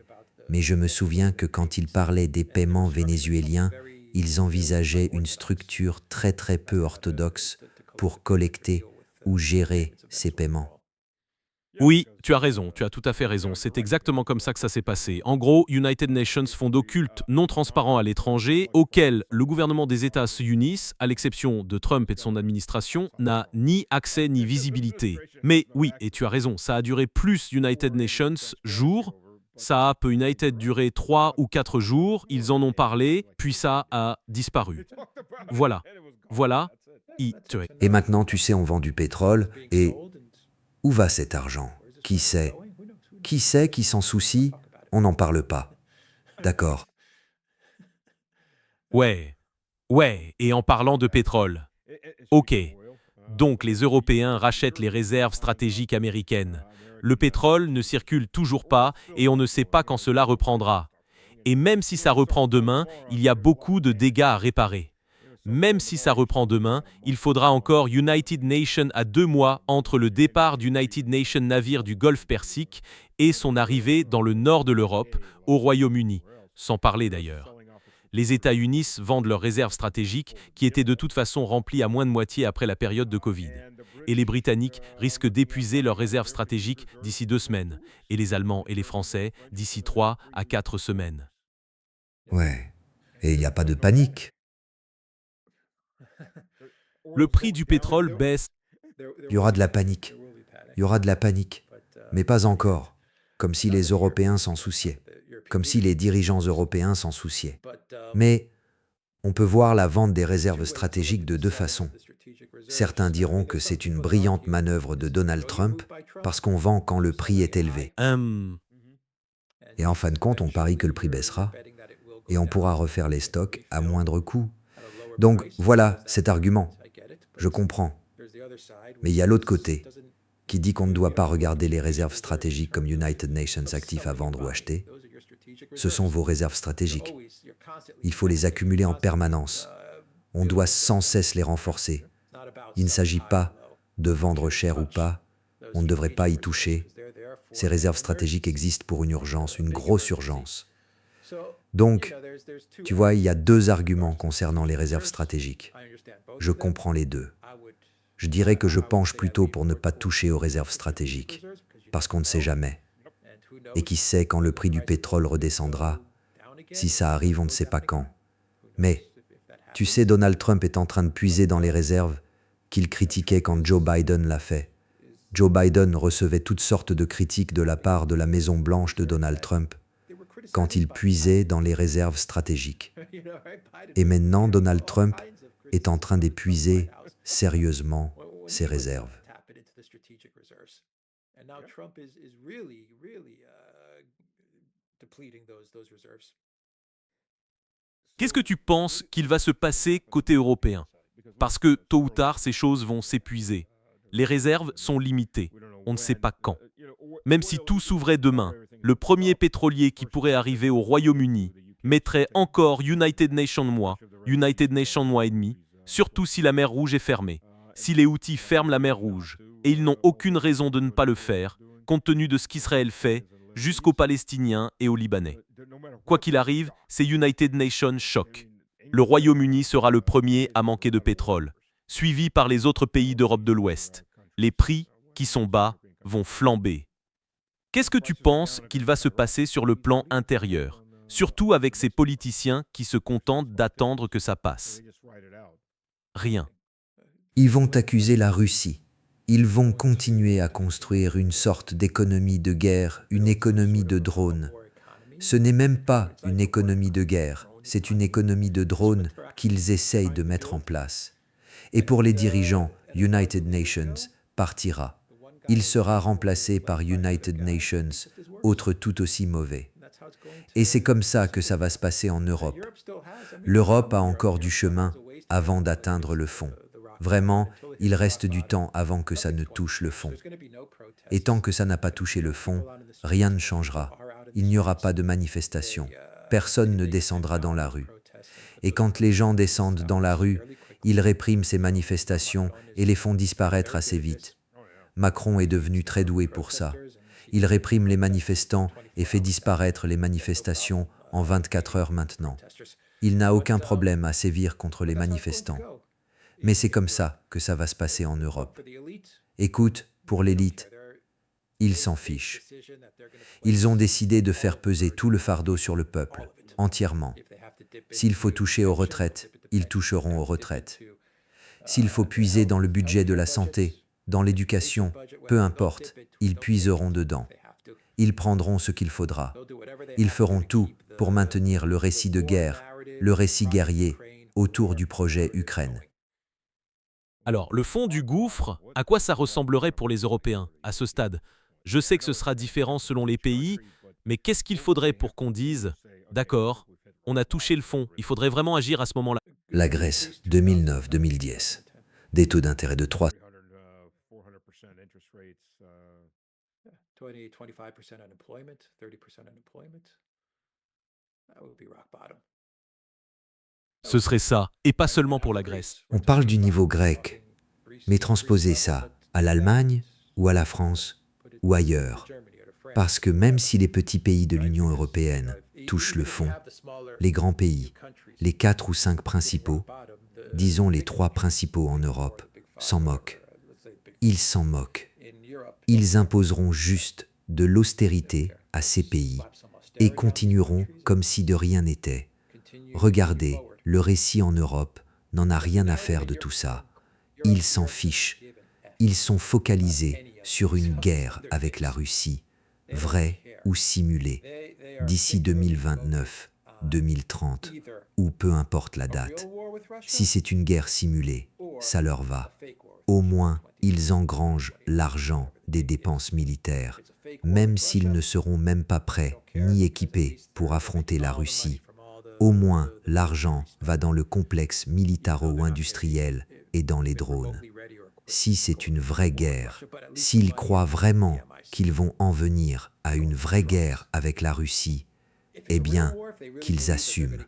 mais je me souviens que quand ils parlaient des paiements vénézuéliens, ils envisageaient une structure très peu orthodoxe pour collecter ou gérer ces paiements. Oui, tu as raison, tu as tout à fait raison. C'est exactement comme ça que ça s'est passé. En gros, United Nations fonds occultes non transparents à l'étranger, auxquels le gouvernement des États s'unissent, à l'exception de Trump et de son administration, n'a ni accès ni visibilité. Mais oui, et tu as raison, ça a duré plus United Nations jours. Ça a peut United duré 3 ou 4 jours, ils en ont parlé, puis ça a disparu. Voilà. Et maintenant, tu sais, on vend du pétrole, et où va cet argent? Qui sait? Qui sait qui s'en soucie? On n'en parle pas. D'accord. Ouais, et en parlant de pétrole. Ok, donc les Européens rachètent les réserves stratégiques américaines. Le pétrole ne circule toujours pas et on ne sait pas quand cela reprendra. Et même si ça reprend demain, il y a beaucoup de dégâts à réparer. Même si ça reprend demain, il faudra encore United Nations à 2 mois entre le départ d'United Nations navire du Golfe Persique et son arrivée dans le nord de l'Europe, au Royaume-Uni, sans parler d'ailleurs. Les États-Unis vendent leurs réserves stratégiques qui étaient de toute façon remplies à moins de moitié après la période de Covid. Et les Britanniques risquent d'épuiser leurs réserves stratégiques d'ici 2 semaines, et les Allemands et les Français d'ici 3 à 4 semaines. Ouais, et il n'y a pas de panique. Le prix du pétrole baisse. Il y aura de la panique. Il y aura de la panique, mais pas encore. Comme si les Européens s'en souciaient. Comme si les dirigeants européens s'en souciaient. Mais on peut voir la vente des réserves stratégiques de 2 façons. Certains diront que c'est une brillante manœuvre de Donald Trump parce qu'on vend quand le prix est élevé. Et en fin de compte, on parie que le prix baissera et on pourra refaire les stocks à moindre coût. Donc voilà cet argument. Je comprends. Mais il y a l'autre côté qui dit qu'on ne doit pas regarder les réserves stratégiques comme United Nations actifs à vendre ou acheter. Ce sont vos réserves stratégiques. Il faut les accumuler en permanence. On doit sans cesse les renforcer. Il ne s'agit pas de vendre cher ou pas. On ne devrait pas y toucher. Ces réserves stratégiques existent pour une urgence, une grosse urgence. Donc, tu vois, il y a deux arguments concernant les réserves stratégiques. Je comprends les deux. Je dirais que je penche plutôt pour ne pas toucher aux réserves stratégiques, parce qu'on ne sait jamais. Et qui sait quand le prix du pétrole redescendra? Si ça arrive, on ne sait pas quand. Mais, tu sais, Donald Trump est en train de puiser dans les réserves qu'il critiquait quand Joe Biden l'a fait. Joe Biden recevait toutes sortes de critiques de la part de la Maison-Blanche de Donald Trump quand il puisait dans les réserves stratégiques. Et maintenant, Donald Trump est en train d'épuiser sérieusement ses réserves. Qu'est-ce que tu penses qu'il va se passer côté européen? Parce que tôt ou tard, ces choses vont s'épuiser. Les réserves sont limitées. On ne sait pas quand. Même si tout s'ouvrait demain, le premier pétrolier qui pourrait arriver au Royaume-Uni mettrait encore United Nations mois et demi, surtout si la mer Rouge est fermée. Si les Houthis ferment la mer Rouge, et ils n'ont aucune raison de ne pas le faire, compte tenu de ce qu'Israël fait, jusqu'aux Palestiniens et aux Libanais. Quoi qu'il arrive, c'est United Nations choc. Le Royaume-Uni sera le premier à manquer de pétrole, suivi par les autres pays d'Europe de l'Ouest. Les prix, qui sont bas, vont flamber. Qu'est-ce que tu penses qu'il va se passer sur le plan intérieur, surtout avec ces politiciens qui se contentent d'attendre que ça passe? Rien. Ils vont accuser la Russie. Ils vont continuer à construire une sorte d'économie de guerre, une économie de drones. Ce n'est même pas une économie de guerre, c'est une économie de drones qu'ils essayent de mettre en place. Et pour les dirigeants, United Nations partira. Il sera remplacé par United Nations, autre tout aussi mauvais. Et c'est comme ça que ça va se passer en Europe. L'Europe a encore du chemin avant d'atteindre le fond. Vraiment, il reste du temps avant que ça ne touche le fond. Et tant que ça n'a pas touché le fond, rien ne changera. Il n'y aura pas de manifestation. Personne ne descendra dans la rue. Et quand les gens descendent dans la rue, ils répriment ces manifestations et les font disparaître assez vite. Macron est devenu très doué pour ça. Il réprime les manifestants et fait disparaître les manifestations en 24 heures maintenant. Il n'a aucun problème à sévir contre les manifestants. Mais c'est comme ça que ça va se passer en Europe. Écoute, pour l'élite, ils s'en fichent. Ils ont décidé de faire peser tout le fardeau sur le peuple, entièrement. S'il faut toucher aux retraites, ils toucheront aux retraites. S'il faut puiser dans le budget de la santé, dans l'éducation, peu importe, ils puiseront dedans. Ils prendront ce qu'il faudra. Ils feront tout pour maintenir le récit de guerre, le récit guerrier, autour du projet Ukraine. Alors, le fond du gouffre, à quoi ça ressemblerait pour les Européens, à ce stade? Je sais que ce sera différent selon les pays, mais qu'est-ce qu'il faudrait pour qu'on dise « D'accord, on a touché le fond, il faudrait vraiment agir à ce moment-là ». La Grèce, 2009-2010. Des taux d'intérêt de 3. Ce serait ça, et pas seulement pour la Grèce. On parle du niveau grec, mais transposez ça à l'Allemagne ou à la France ou ailleurs. Parce que même si les petits pays de l'Union européenne touchent le fond, les grands pays, les 4 ou 5 principaux, disons les 3 principaux en Europe, s'en moquent. Ils s'en moquent. Ils imposeront juste de l'austérité à ces pays et continueront comme si de rien n'était. Regardez, le récit en Europe n'en a rien à faire de tout ça. Ils s'en fichent. Ils sont focalisés sur une guerre avec la Russie, vraie ou simulée, d'ici 2029, 2030, ou peu importe la date. Si c'est une guerre simulée, ça leur va. Au moins, ils engrangent l'argent des dépenses militaires, même s'ils ne seront même pas prêts ni équipés pour affronter la Russie. Au moins, l'argent va dans le complexe militaro-industriel et dans les drones. Si c'est une vraie guerre, s'ils croient vraiment qu'ils vont en venir à une vraie guerre avec la Russie, eh bien, qu'ils assument.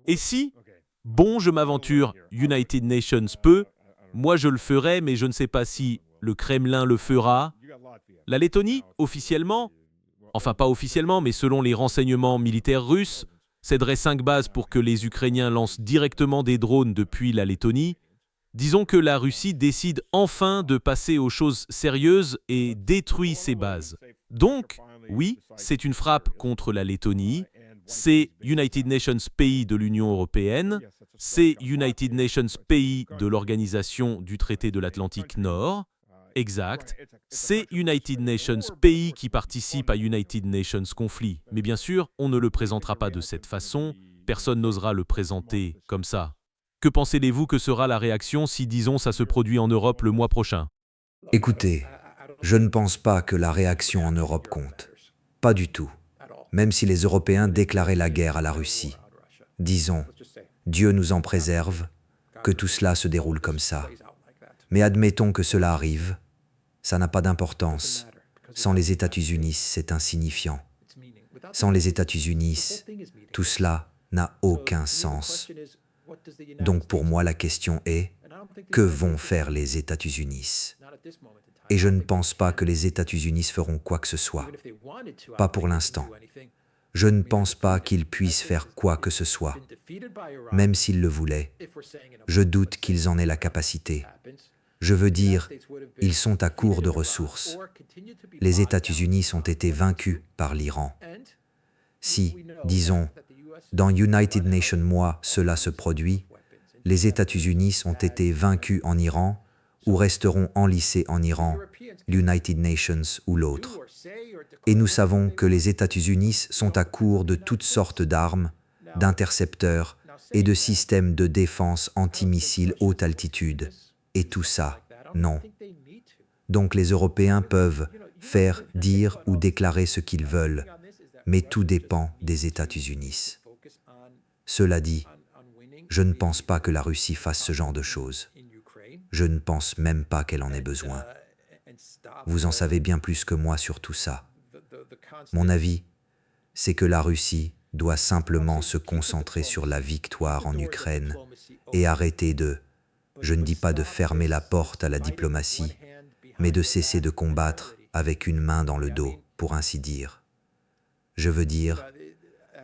Et si, bon, je m'aventure, United Nations peut, moi je le ferai, mais je ne sais pas si le Kremlin le fera. La Lettonie, officiellement, enfin pas officiellement, mais selon les renseignements militaires russes, céderait 5 bases pour que les Ukrainiens lancent directement des drones depuis la Lettonie. Disons que la Russie décide enfin de passer aux choses sérieuses et détruit ces bases. Donc, oui, c'est une frappe contre la Lettonie, c'est United Nations pays de l'Union européenne, c'est United Nations pays de l'Organisation du traité de l'Atlantique Nord, exact, c'est United Nations pays qui participe à United Nations conflit. Mais bien sûr, on ne le présentera pas de cette façon, personne n'osera le présenter comme ça. Que pensez-vous que sera la réaction si, disons, ça se produit en Europe le mois prochain? Écoutez, je ne pense pas que la réaction en Europe compte. Pas du tout. Même si les Européens déclaraient la guerre à la Russie. Disons, Dieu nous en préserve, que tout cela se déroule comme ça. Mais admettons que cela arrive, ça n'a pas d'importance. Sans les États-Unis, c'est insignifiant. Sans les États-Unis, tout cela n'a aucun sens. Donc pour moi, la question est, que vont faire les États-Unis? Et je ne pense pas que les États-Unis feront quoi que ce soit. Pas pour l'instant. Je ne pense pas qu'ils puissent faire quoi que ce soit. Même s'ils le voulaient, je doute qu'ils en aient la capacité. Je veux dire, ils sont à court de ressources. Les États-Unis ont été vaincus par l'Iran. Si, disons, dans United Nations mois, cela se produit, les États-Unis ont été vaincus en Iran ou resteront enlissés en Iran, l'United Nations ou l'autre. Et nous savons que les États-Unis sont à court de toutes sortes d'armes, d'intercepteurs et de systèmes de défense antimissiles haute altitude. Et tout ça, non. Donc les Européens peuvent faire, dire ou déclarer ce qu'ils veulent, mais tout dépend des États-Unis. Cela dit, je ne pense pas que la Russie fasse ce genre de choses. Je ne pense même pas qu'elle en ait besoin. Vous en savez bien plus que moi sur tout ça. Mon avis, c'est que la Russie doit simplement se concentrer sur la victoire en Ukraine et arrêter de, je ne dis pas de fermer la porte à la diplomatie, mais de cesser de combattre avec une main dans le dos, pour ainsi dire. Je veux dire,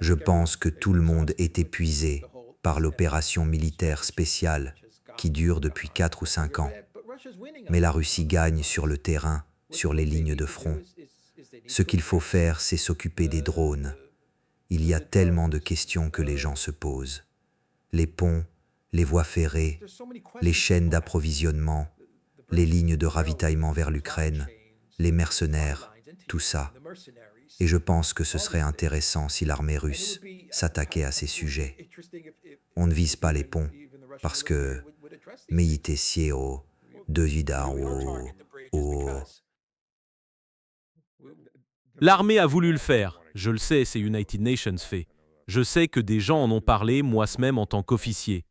je pense que tout le monde est épuisé par l'opération militaire spéciale qui dure depuis 4 ou 5 ans. Mais la Russie gagne sur le terrain, sur les lignes de front. Ce qu'il faut faire, c'est s'occuper des drones. Il y a tellement de questions que les gens se posent. Les ponts, les voies ferrées, les chaînes d'approvisionnement, les lignes de ravitaillement vers l'Ukraine, les mercenaires, tout ça. Et je pense que ce serait intéressant si l'armée russe s'attaquait à ces sujets. On ne vise pas les ponts, parce que L'armée a voulu le faire. Je le sais, c'est United Nations fait. Je sais que des gens en ont parlé, moi-même en tant qu'officier.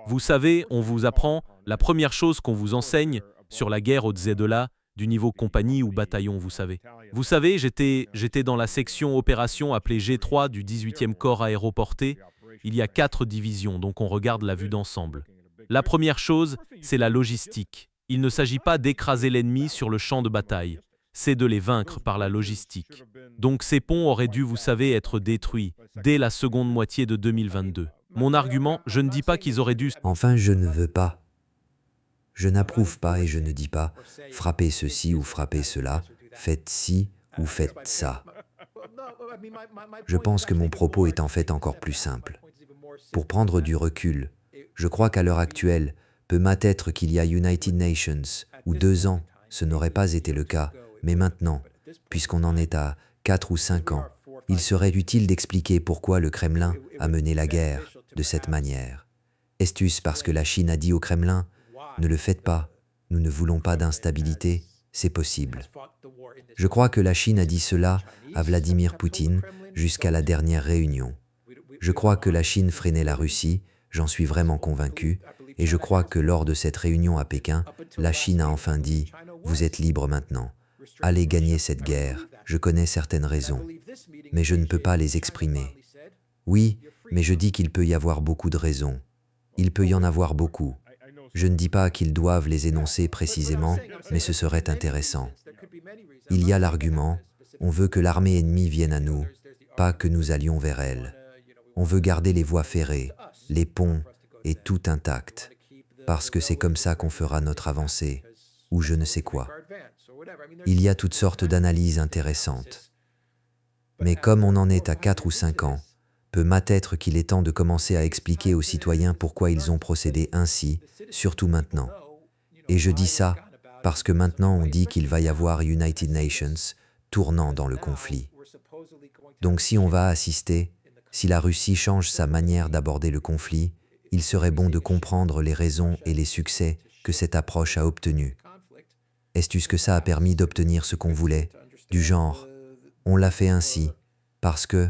Vous savez, on vous apprend, la première chose qu'on vous enseigne sur la guerre au-delà du niveau compagnie ou bataillon, vous savez. Vous savez, j'étais dans la section opération appelée G3 du 18e corps aéroporté. Il y a 4 divisions, donc on regarde la vue d'ensemble. La première chose, c'est la logistique. Il ne s'agit pas d'écraser l'ennemi sur le champ de bataille, c'est de les vaincre par la logistique. Donc ces ponts auraient dû, vous savez, être détruits dès la seconde moitié de 2022. Mon argument, je ne dis pas qu'ils auraient dû... Enfin, je ne veux pas. Je n'approuve pas et je ne dis pas « frappez ceci ou frappez cela, faites ci ou faites ça ». Je pense que mon propos est en fait encore plus simple. Pour prendre du recul, je crois qu'à l'heure actuelle, peut m'être qu'il y a United Nations, où 2 ans, ce n'aurait pas été le cas, mais maintenant, puisqu'on en est à 4 ou 5 ans, Il serait utile d'expliquer pourquoi le Kremlin a mené la guerre de cette manière. Est-ce parce que la Chine a dit au Kremlin « Ne le faites pas, nous ne voulons pas d'instabilité, c'est possible ». Je crois que la Chine a dit cela à Vladimir Poutine jusqu'à la dernière réunion. Je crois que la Chine freinait la Russie, j'en suis vraiment convaincu, et je crois que lors de cette réunion à Pékin, la Chine a enfin dit « Vous êtes libre maintenant, allez gagner cette guerre, je connais certaines raisons, mais je ne peux pas les exprimer. » Oui, mais je dis qu'il peut y avoir beaucoup de raisons. Il peut y en avoir beaucoup. Je ne dis pas qu'ils doivent les énoncer précisément, mais ce serait intéressant. Il y a l'argument, on veut que l'armée ennemie vienne à nous, pas que nous allions vers elle. On veut garder les voies ferrées, les ponts et tout intact, parce que c'est comme ça qu'on fera notre avancée, ou je ne sais quoi. Il y a toutes sortes d'analyses intéressantes. Mais comme on en est à 4 ou 5 ans, peut-être qu'il est temps de commencer à expliquer aux citoyens pourquoi ils ont procédé ainsi, surtout maintenant. Et je dis ça parce que maintenant on dit qu'il va y avoir United Nations tournant dans le conflit. Donc si on va assister, si la Russie change sa manière d'aborder le conflit, il serait bon de comprendre les raisons et les succès que cette approche a obtenus. Est-ce que ça a permis d'obtenir ce qu'on voulait, du genre, on l'a fait ainsi, parce que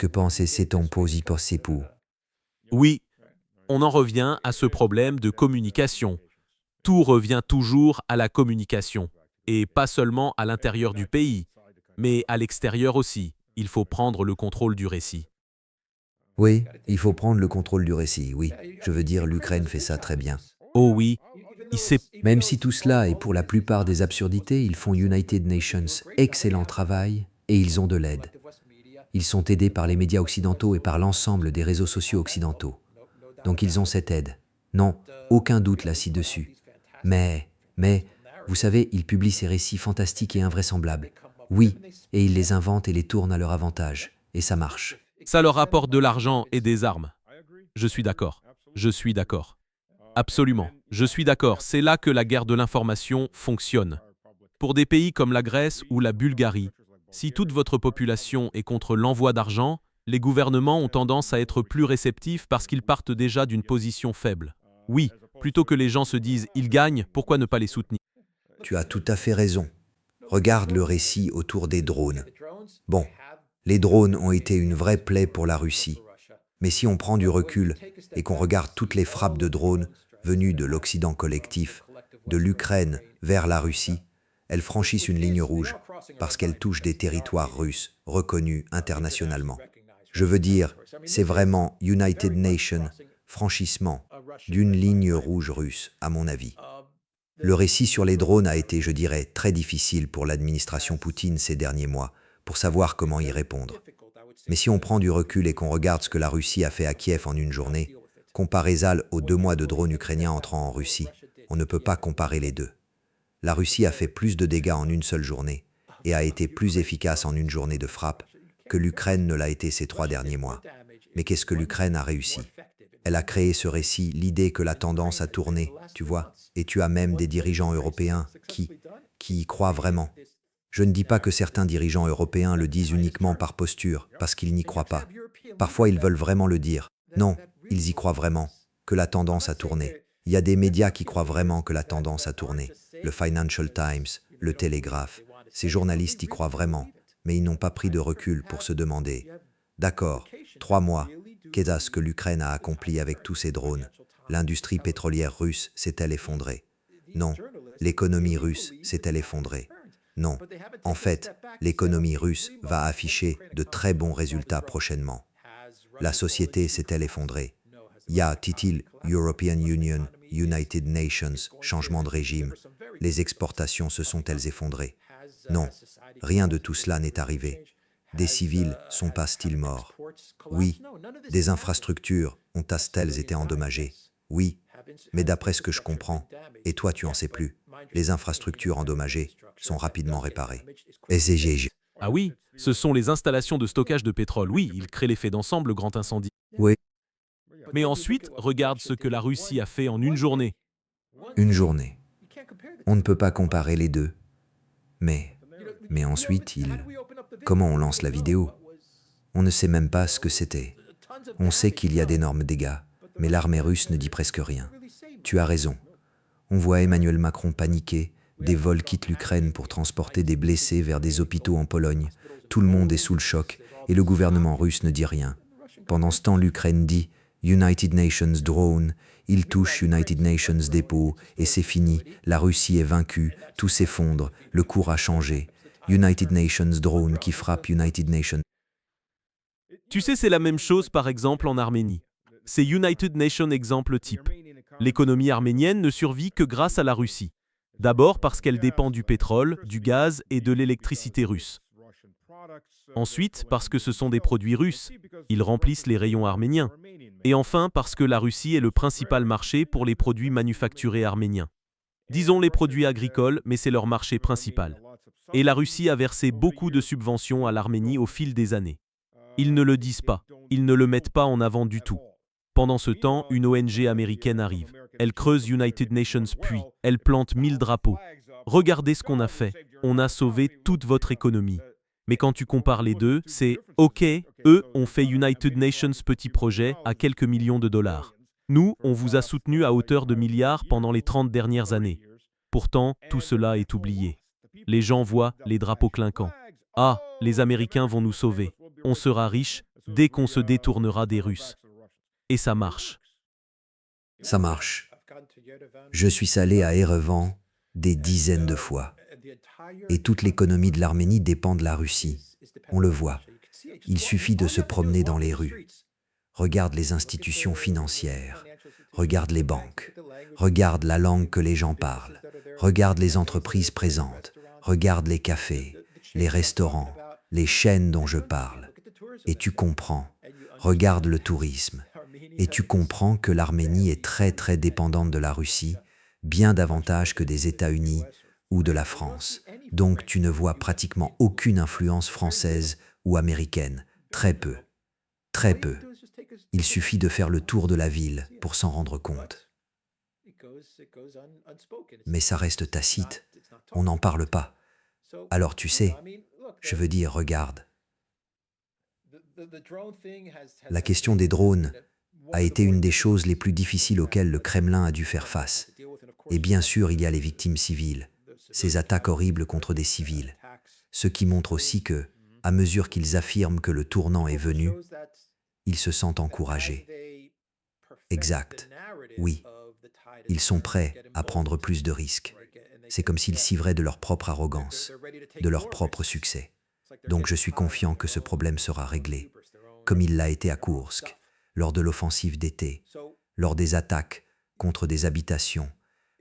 penser c'est ton posi pour ses poux. Oui, on en revient à ce problème de communication. Tout revient toujours à la communication, et pas seulement à l'intérieur du pays, mais à l'extérieur aussi. Il faut prendre le contrôle du récit. Oui, il faut prendre le contrôle du récit, oui. Je veux dire, l'Ukraine fait ça très bien. Oh oui, il sait. Même si tout cela est pour la plupart des absurdités, ils font United Nations excellent travail et ils ont de l'aide. Ils sont aidés par les médias occidentaux et par l'ensemble des réseaux sociaux occidentaux. Donc ils ont cette aide. Non, aucun doute là ci-dessus. Mais, vous savez, ils publient ces récits fantastiques et invraisemblables. Oui, et ils les inventent et les tournent à leur avantage. Et ça marche. Ça leur apporte de l'argent et des armes. Je suis d'accord. Je suis d'accord. Absolument. Je suis d'accord. C'est là que la guerre de l'information fonctionne. Pour des pays comme la Grèce ou la Bulgarie, si toute votre population est contre l'envoi d'argent, les gouvernements ont tendance à être plus réceptifs parce qu'ils partent déjà d'une position faible. Oui, plutôt que les gens se disent « ils gagnent, pourquoi ne pas les soutenir ?» Tu as tout à fait raison. Regarde le récit autour des drones. Bon, les drones ont été une vraie plaie pour la Russie. Mais si on prend du recul et qu'on regarde toutes les frappes de drones venues de l'Occident collectif, de l'Ukraine vers la Russie, elles franchissent une ligne rouge parce qu'elles touchent des territoires russes reconnus internationalement. Je veux dire, c'est vraiment United Nations, franchissement d'une ligne rouge russe, à mon avis. Le récit sur les drones a été, je dirais, très difficile pour l'administration Poutine ces derniers mois, pour savoir comment y répondre. Mais si on prend du recul et qu'on regarde ce que la Russie a fait à Kiev en une journée, comparé-ça aux 2 mois de drones ukrainiens entrant en Russie, on ne peut pas comparer les deux. La Russie a fait plus de dégâts en une seule journée et a été plus efficace en une journée de frappe que l'Ukraine ne l'a été ces 3 derniers mois. Mais qu'est-ce que l'Ukraine a réussi? Elle a créé ce récit, l'idée que la tendance a tourné, tu vois, et tu as même des dirigeants européens qui y croient vraiment. Je ne dis pas que certains dirigeants européens le disent uniquement par posture, parce qu'ils n'y croient pas. Parfois, ils veulent vraiment le dire. Non, ils y croient vraiment, que la tendance a tourné. Il y a des médias qui croient vraiment que la tendance a tourné. Le Financial Times, le Télégraphe. Ces journalistes y croient vraiment, mais ils n'ont pas pris de recul pour se demander « D'accord, 3 mois, qu'est-ce que l'Ukraine a accompli avec tous ces drones? L'industrie pétrolière russe s'est-elle effondrée? Non. L'économie russe s'est-elle effondrée? Non. En fait, l'économie russe va afficher de très bons résultats prochainement. La société s'est-elle effondrée? Y a-t-il European Union, United Nations, changement de régime? Les exportations se sont-elles effondrées? Non. Rien de tout cela n'est arrivé. Des civils sont-ils morts? Oui. Des infrastructures ont-elles été endommagées? Oui. Mais d'après ce que je comprends, et toi tu en sais plus, les infrastructures endommagées sont rapidement réparées. Ah oui, ce sont les installations de stockage de pétrole. Oui, ils créent l'effet d'ensemble, le grand incendie. Oui, Mais ensuite, regarde ce que la Russie a fait en une journée. une journée. On ne peut pas comparer les deux. Mais Mais ensuite, comment on lance la vidéo? On ne sait même pas ce que c'était. On sait qu'il y a d'énormes dégâts, mais l'armée russe ne dit presque rien. Tu as raison. On voit Emmanuel Macron paniquer, des vols quittent l'Ukraine pour transporter des blessés vers des hôpitaux en Pologne. Tout le monde est sous le choc et le gouvernement russe ne dit rien. Pendant ce temps, l'Ukraine dit « United Nations drone », il touche United Nations dépôt et c'est fini, la Russie est vaincue, tout s'effondre, le cours a changé. United Nations drone qui frappe United Nations. Tu sais, c'est la même chose par exemple en Arménie. C'est United Nations exemple type. L'économie arménienne ne survit que grâce à la Russie. D'abord parce qu'elle dépend du pétrole, du gaz et de l'électricité russe. Ensuite, parce que ce sont des produits russes. Ils remplissent les rayons arméniens. Et enfin, parce que la Russie est le principal marché pour les produits manufacturés arméniens. Disons les produits agricoles, mais c'est leur marché principal. Et la Russie a versé beaucoup de subventions à l'Arménie au fil des années. Ils ne le disent pas, ils ne le mettent pas en avant du tout. Pendant ce temps, une ONG américaine arrive. Elle creuse United Nations puis, elle plante 1000 drapeaux. Regardez ce qu'on a fait, on a sauvé toute votre économie. Mais quand tu compares les deux, c'est « OK, eux ont fait United Nations petit projet à quelques millions de dollars. Nous, on vous a soutenu à hauteur de milliards pendant les 30 dernières années. Pourtant, tout cela est oublié. Les gens voient les drapeaux clinquants. Ah, les Américains vont nous sauver. On sera riche dès qu'on se détournera des Russes. » Et ça marche. Ça marche. Je suis allé à Erevan des dizaines de fois. Et toute l'économie de l'Arménie dépend de la Russie. On le voit. Il suffit de se promener dans les rues. Regarde les institutions financières. Regarde les banques. Regarde la langue que les gens parlent. Regarde les entreprises présentes. Regarde les cafés, les restaurants, les chaînes dont je parle. Et tu comprends. Regarde le tourisme. Et tu comprends que l'Arménie est très très dépendante de la Russie, bien davantage que des États-Unis ou de la France. Donc tu ne vois pratiquement aucune influence française ou américaine. Très peu. Très peu. Il suffit de faire le tour de la ville pour s'en rendre compte. Mais ça reste tacite. On n'en parle pas. Alors tu sais, je veux dire, regarde. La question des drones a été une des choses les plus difficiles auxquelles le Kremlin a dû faire face. Et bien sûr, il y a les victimes civiles, ces attaques horribles contre des civils, ce qui montre aussi que, à mesure qu'ils affirment que le tournant est venu, ils se sentent encouragés. Exact. Oui. Ils sont prêts à prendre plus de risques. C'est comme s'ils s'ivraient de leur propre arrogance, de leur propre succès. Donc je suis confiant que ce problème sera réglé, comme il l'a été à Koursk, lors de l'offensive d'été, lors des attaques contre des habitations,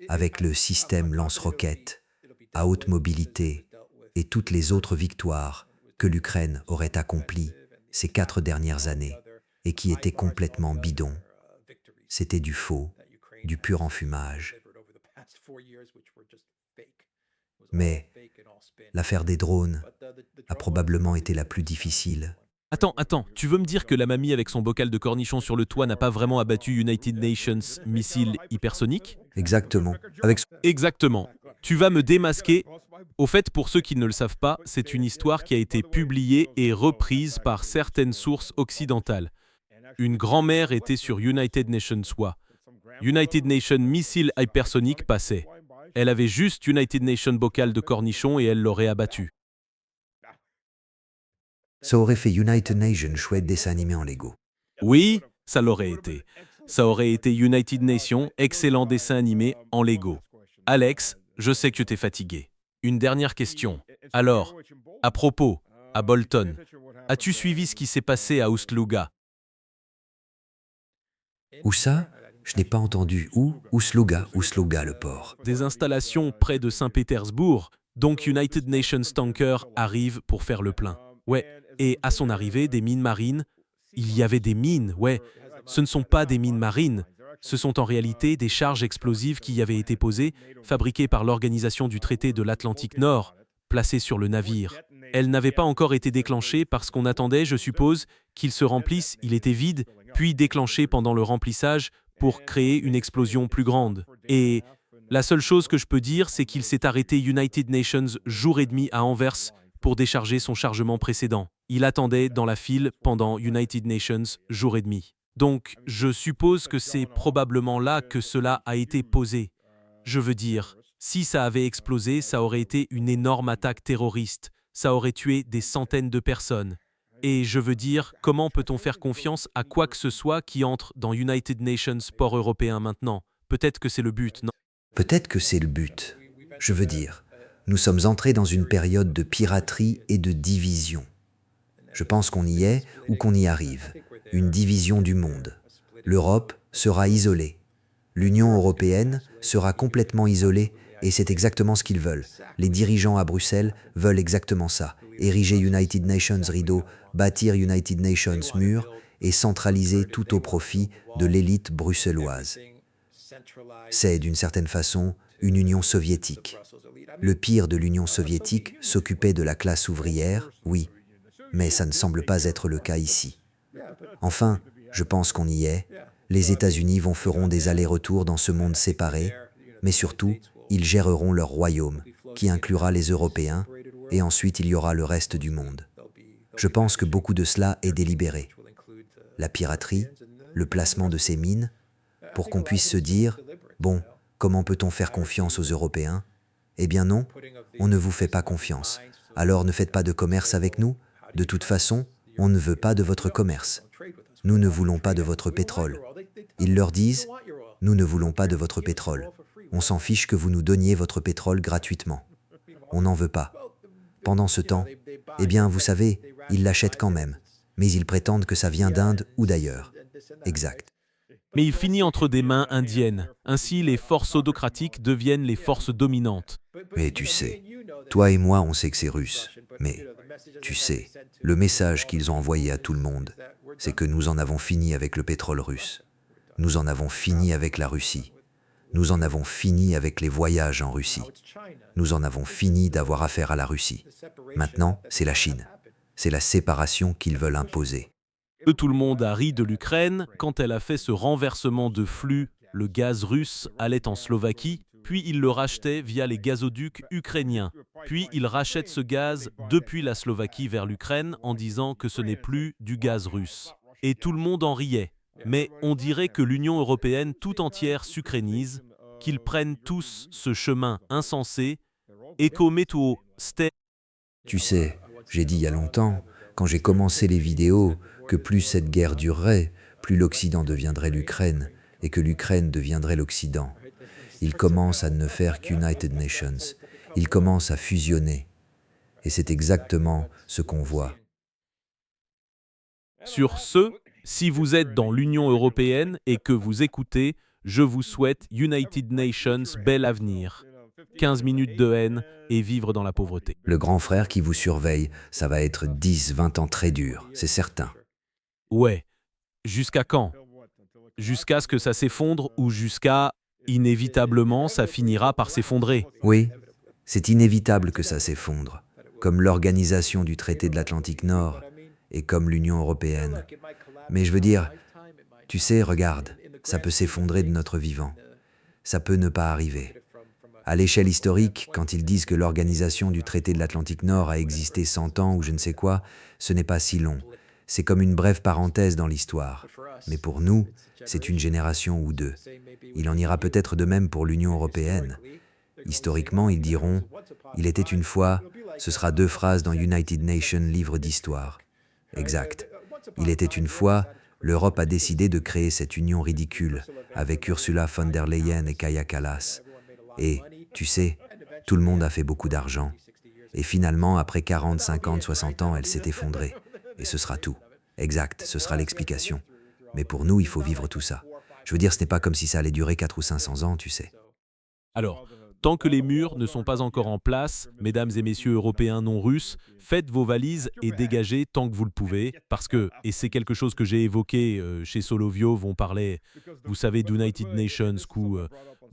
avec le système lance-roquettes, à haute mobilité et toutes les autres victoires que l'Ukraine aurait accomplies ces 4 dernières années et qui étaient complètement bidons. C'était du faux, du pur enfumage. Mais l'affaire des drones a probablement été la plus difficile. Attends, tu veux me dire que la mamie avec son bocal de cornichons sur le toit n'a pas vraiment abattu United Nations missile hypersonique? Exactement. Exactement. Tu vas me démasquer. Au fait, pour ceux qui ne le savent pas, c'est une histoire qui a été publiée et reprise par certaines sources occidentales. Une grand-mère était sur United Nations WA. United Nations missile hypersonique passait. Elle avait juste United Nations bocal de cornichons et elle l'aurait abattu. Ça aurait fait United Nations chouette dessin animé en Lego. Oui, ça l'aurait été. Ça aurait été United Nations, excellent dessin animé en Lego. Alex, je sais que tu es fatigué. Une dernière question. Alors, à propos, à Bolton, as-tu suivi ce qui s'est passé à Ust-Luga? Où ça? Je n'ai pas entendu. Où? Ust-Luga le port. Des installations près de Saint-Pétersbourg, donc United Nations Tanker arrive pour faire le plein. Ouais, et à son arrivée, des mines marines. Il y avait des mines, ouais. Ce ne sont pas des mines marines. Ce sont en réalité des charges explosives qui y avaient été posées, fabriquées par l'Organisation du traité de l'Atlantique Nord, placées sur le navire. Elles n'avaient pas encore été déclenchées parce qu'on attendait, je suppose, qu'il se remplisse, il était vide, puis déclenché pendant le remplissage pour créer une explosion plus grande. Et La seule chose que je peux dire, c'est qu'il s'est arrêté United Nations jour et demi à Anvers pour décharger son chargement précédent. Il attendait dans la file pendant United Nations jour et demi. Donc, je suppose que c'est probablement là que cela a été posé. Je veux dire, si ça avait explosé, ça aurait été une énorme attaque terroriste. Ça aurait tué des centaines de personnes. Et je veux dire, comment peut-on faire confiance à quoi que ce soit qui entre dans United Nations port européen maintenant? Peut-être que c'est le but, non? Peut-être que c'est le but. Je veux dire, nous sommes entrés dans une période de piraterie et de division. Je pense qu'on y est ou qu'on y arrive. Une division du monde. L'Europe sera isolée. L'Union européenne sera complètement isolée et c'est exactement ce qu'ils veulent. Les dirigeants à Bruxelles veulent exactement ça. Ériger United Nations rideau, bâtir United Nations mur et centraliser tout au profit de l'élite bruxelloise. C'est, d'une certaine façon, une Union soviétique. Le pire de l'Union soviétique s'occupait de la classe ouvrière, oui, mais ça ne semble pas être le cas ici. Enfin, je pense qu'on y est. Les États-Unis feront des allers-retours dans ce monde séparé, mais surtout, ils géreront leur royaume, qui inclura les Européens, et ensuite il y aura le reste du monde. Je pense que beaucoup de cela est délibéré. La piraterie, le placement de ces mines, pour qu'on puisse se dire, bon, comment peut-on faire confiance aux Européens? Eh bien non, on ne vous fait pas confiance. Alors ne faites pas de commerce avec nous. De toute façon, on ne veut pas de votre commerce. Nous ne voulons pas de votre pétrole. Ils leur disent, nous ne voulons pas de votre pétrole. On s'en fiche que vous nous donniez votre pétrole gratuitement. On n'en veut pas. Pendant ce temps, eh bien, vous savez, ils l'achètent quand même, mais ils prétendent que ça vient d'Inde ou d'ailleurs. Exact. Mais il finit entre des mains indiennes. Ainsi, les forces autocratiques deviennent les forces dominantes. Mais tu sais, toi et moi, on sait que c'est russe. Mais tu sais, le message qu'ils ont envoyé à tout le monde, c'est que nous en avons fini avec le pétrole russe. Nous en avons fini avec la Russie. Nous en avons fini avec les voyages en Russie. Nous en avons fini d'avoir affaire à la Russie. Maintenant, c'est la Chine. C'est la séparation qu'ils veulent imposer. Tout le monde a ri de l'Ukraine quand elle a fait ce renversement de flux. Le gaz russe allait en Slovaquie, puis il le rachetait via les gazoducs ukrainiens. Puis il rachète ce gaz depuis la Slovaquie vers l'Ukraine en disant que ce n'est plus du gaz russe. Et tout le monde en riait. Mais on dirait que l'Union européenne tout entière s'ukrainise, qu'ils prennent tous ce chemin insensé, et qu'au métaux, Tu sais, j'ai dit il y a longtemps, quand j'ai commencé les vidéos, que plus cette guerre durerait, plus l'Occident deviendrait l'Ukraine, et que l'Ukraine deviendrait l'Occident. Ils commencent à ne faire qu'United Nations. Ils commencent à fusionner. Et c'est exactement ce qu'on voit. Sur ce, si vous êtes dans l'Union européenne et que vous écoutez, je vous souhaite United Nations bel avenir. 15 minutes de haine et vivre dans la pauvreté. Le grand frère qui vous surveille, ça va être 10, 20 ans très durs, c'est certain. Ouais. Jusqu'à quand? Jusqu'à ce que ça s'effondre ou jusqu'à, inévitablement, ça finira par s'effondrer? Oui, c'est inévitable que ça s'effondre, comme l'organisation du traité de l'Atlantique Nord et comme l'Union européenne. Mais je veux dire, tu sais, regarde, ça peut s'effondrer de notre vivant. Ça peut ne pas arriver. À l'échelle historique, quand ils disent que l'organisation du traité de l'Atlantique Nord a existé 100 ans ou je ne sais quoi, ce n'est pas si long. C'est comme une brève parenthèse dans l'histoire. Mais pour nous, c'est une génération ou deux. Il en ira peut-être de même pour l'Union européenne. Historiquement, ils diront « Il était une fois », ce sera 2 phrases dans United Nations, livre d'histoire. Exact. Il était une fois, l'Europe a décidé de créer cette union ridicule avec Ursula von der Leyen et Kaja Kallas. Et, tu sais, tout le monde a fait beaucoup d'argent. Et finalement, après 40, 50, 60 ans, elle s'est effondrée. Et ce sera tout. Exact, ce sera l'explication. Mais pour nous, il faut vivre tout ça. Je veux dire, ce n'est pas comme si ça allait durer 400 ou 500 ans, tu sais. Alors, tant que les murs ne sont pas encore en place, mesdames et messieurs européens non russes, faites vos valises et dégagez tant que vous le pouvez, parce que, et c'est quelque chose que j'ai évoqué chez Solovyov, on parlait, vous savez, d'United Nations,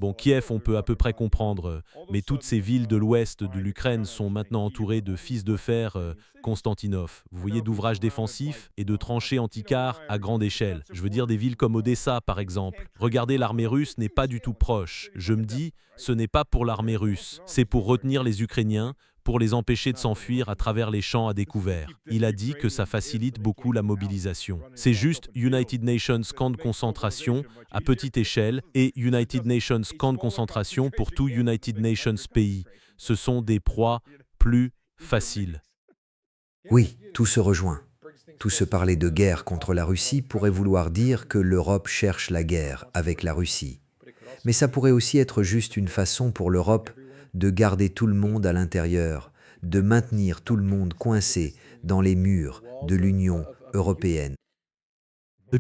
Bon, Kiev, on peut à peu près comprendre, mais toutes ces villes de l'ouest de l'Ukraine sont maintenant entourées de fils de fer Konstantinov. Vous voyez, d'ouvrages défensifs et de tranchées antiquares à grande échelle. Je veux dire des villes comme Odessa, par exemple. Regardez, l'armée russe n'est pas du tout proche. Je me dis, ce n'est pas pour l'armée russe, c'est pour retenir les Ukrainiens, pour les empêcher de s'enfuir à travers les champs à découvert. Il a dit que ça facilite beaucoup la mobilisation. C'est juste United Nations camp de concentration à petite échelle et United Nations camp de concentration pour tout United Nations pays. Ce sont des proies plus faciles. Oui, tout se rejoint. Tout se parler de guerre contre la Russie pourrait vouloir dire que l'Europe cherche la guerre avec la Russie. Mais ça pourrait aussi être juste une façon pour l'Europe de garder tout le monde à l'intérieur, de maintenir tout le monde coincé dans les murs de l'Union européenne.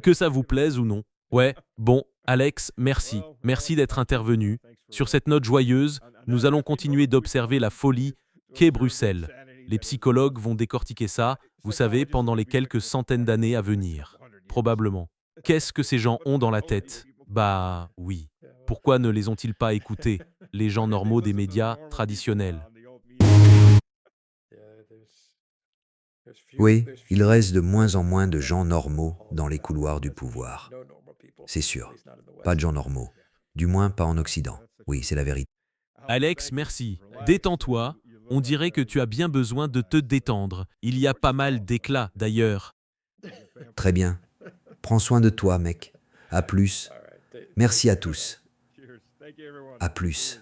Que ça vous plaise ou non. Ouais, bon, Alex, merci. Merci d'être intervenu. Sur cette note joyeuse, nous allons continuer d'observer la folie qu'est Bruxelles. Les psychologues vont décortiquer ça, vous savez, pendant les quelques centaines d'années à venir. Probablement. Qu'est-ce que ces gens ont dans la tête? Bah oui. Pourquoi ne les ont-ils pas écoutés, les gens normaux des médias traditionnels? Oui, il reste de moins en moins de gens normaux dans les couloirs du pouvoir. C'est sûr. Pas de gens normaux. Du moins pas en Occident. Oui, c'est la vérité. Alex, merci. Détends-toi. On dirait que tu as bien besoin de te détendre. Il y a pas mal d'éclats, d'ailleurs. Très bien. Prends soin de toi, mec. À plus. Merci à tous. À plus.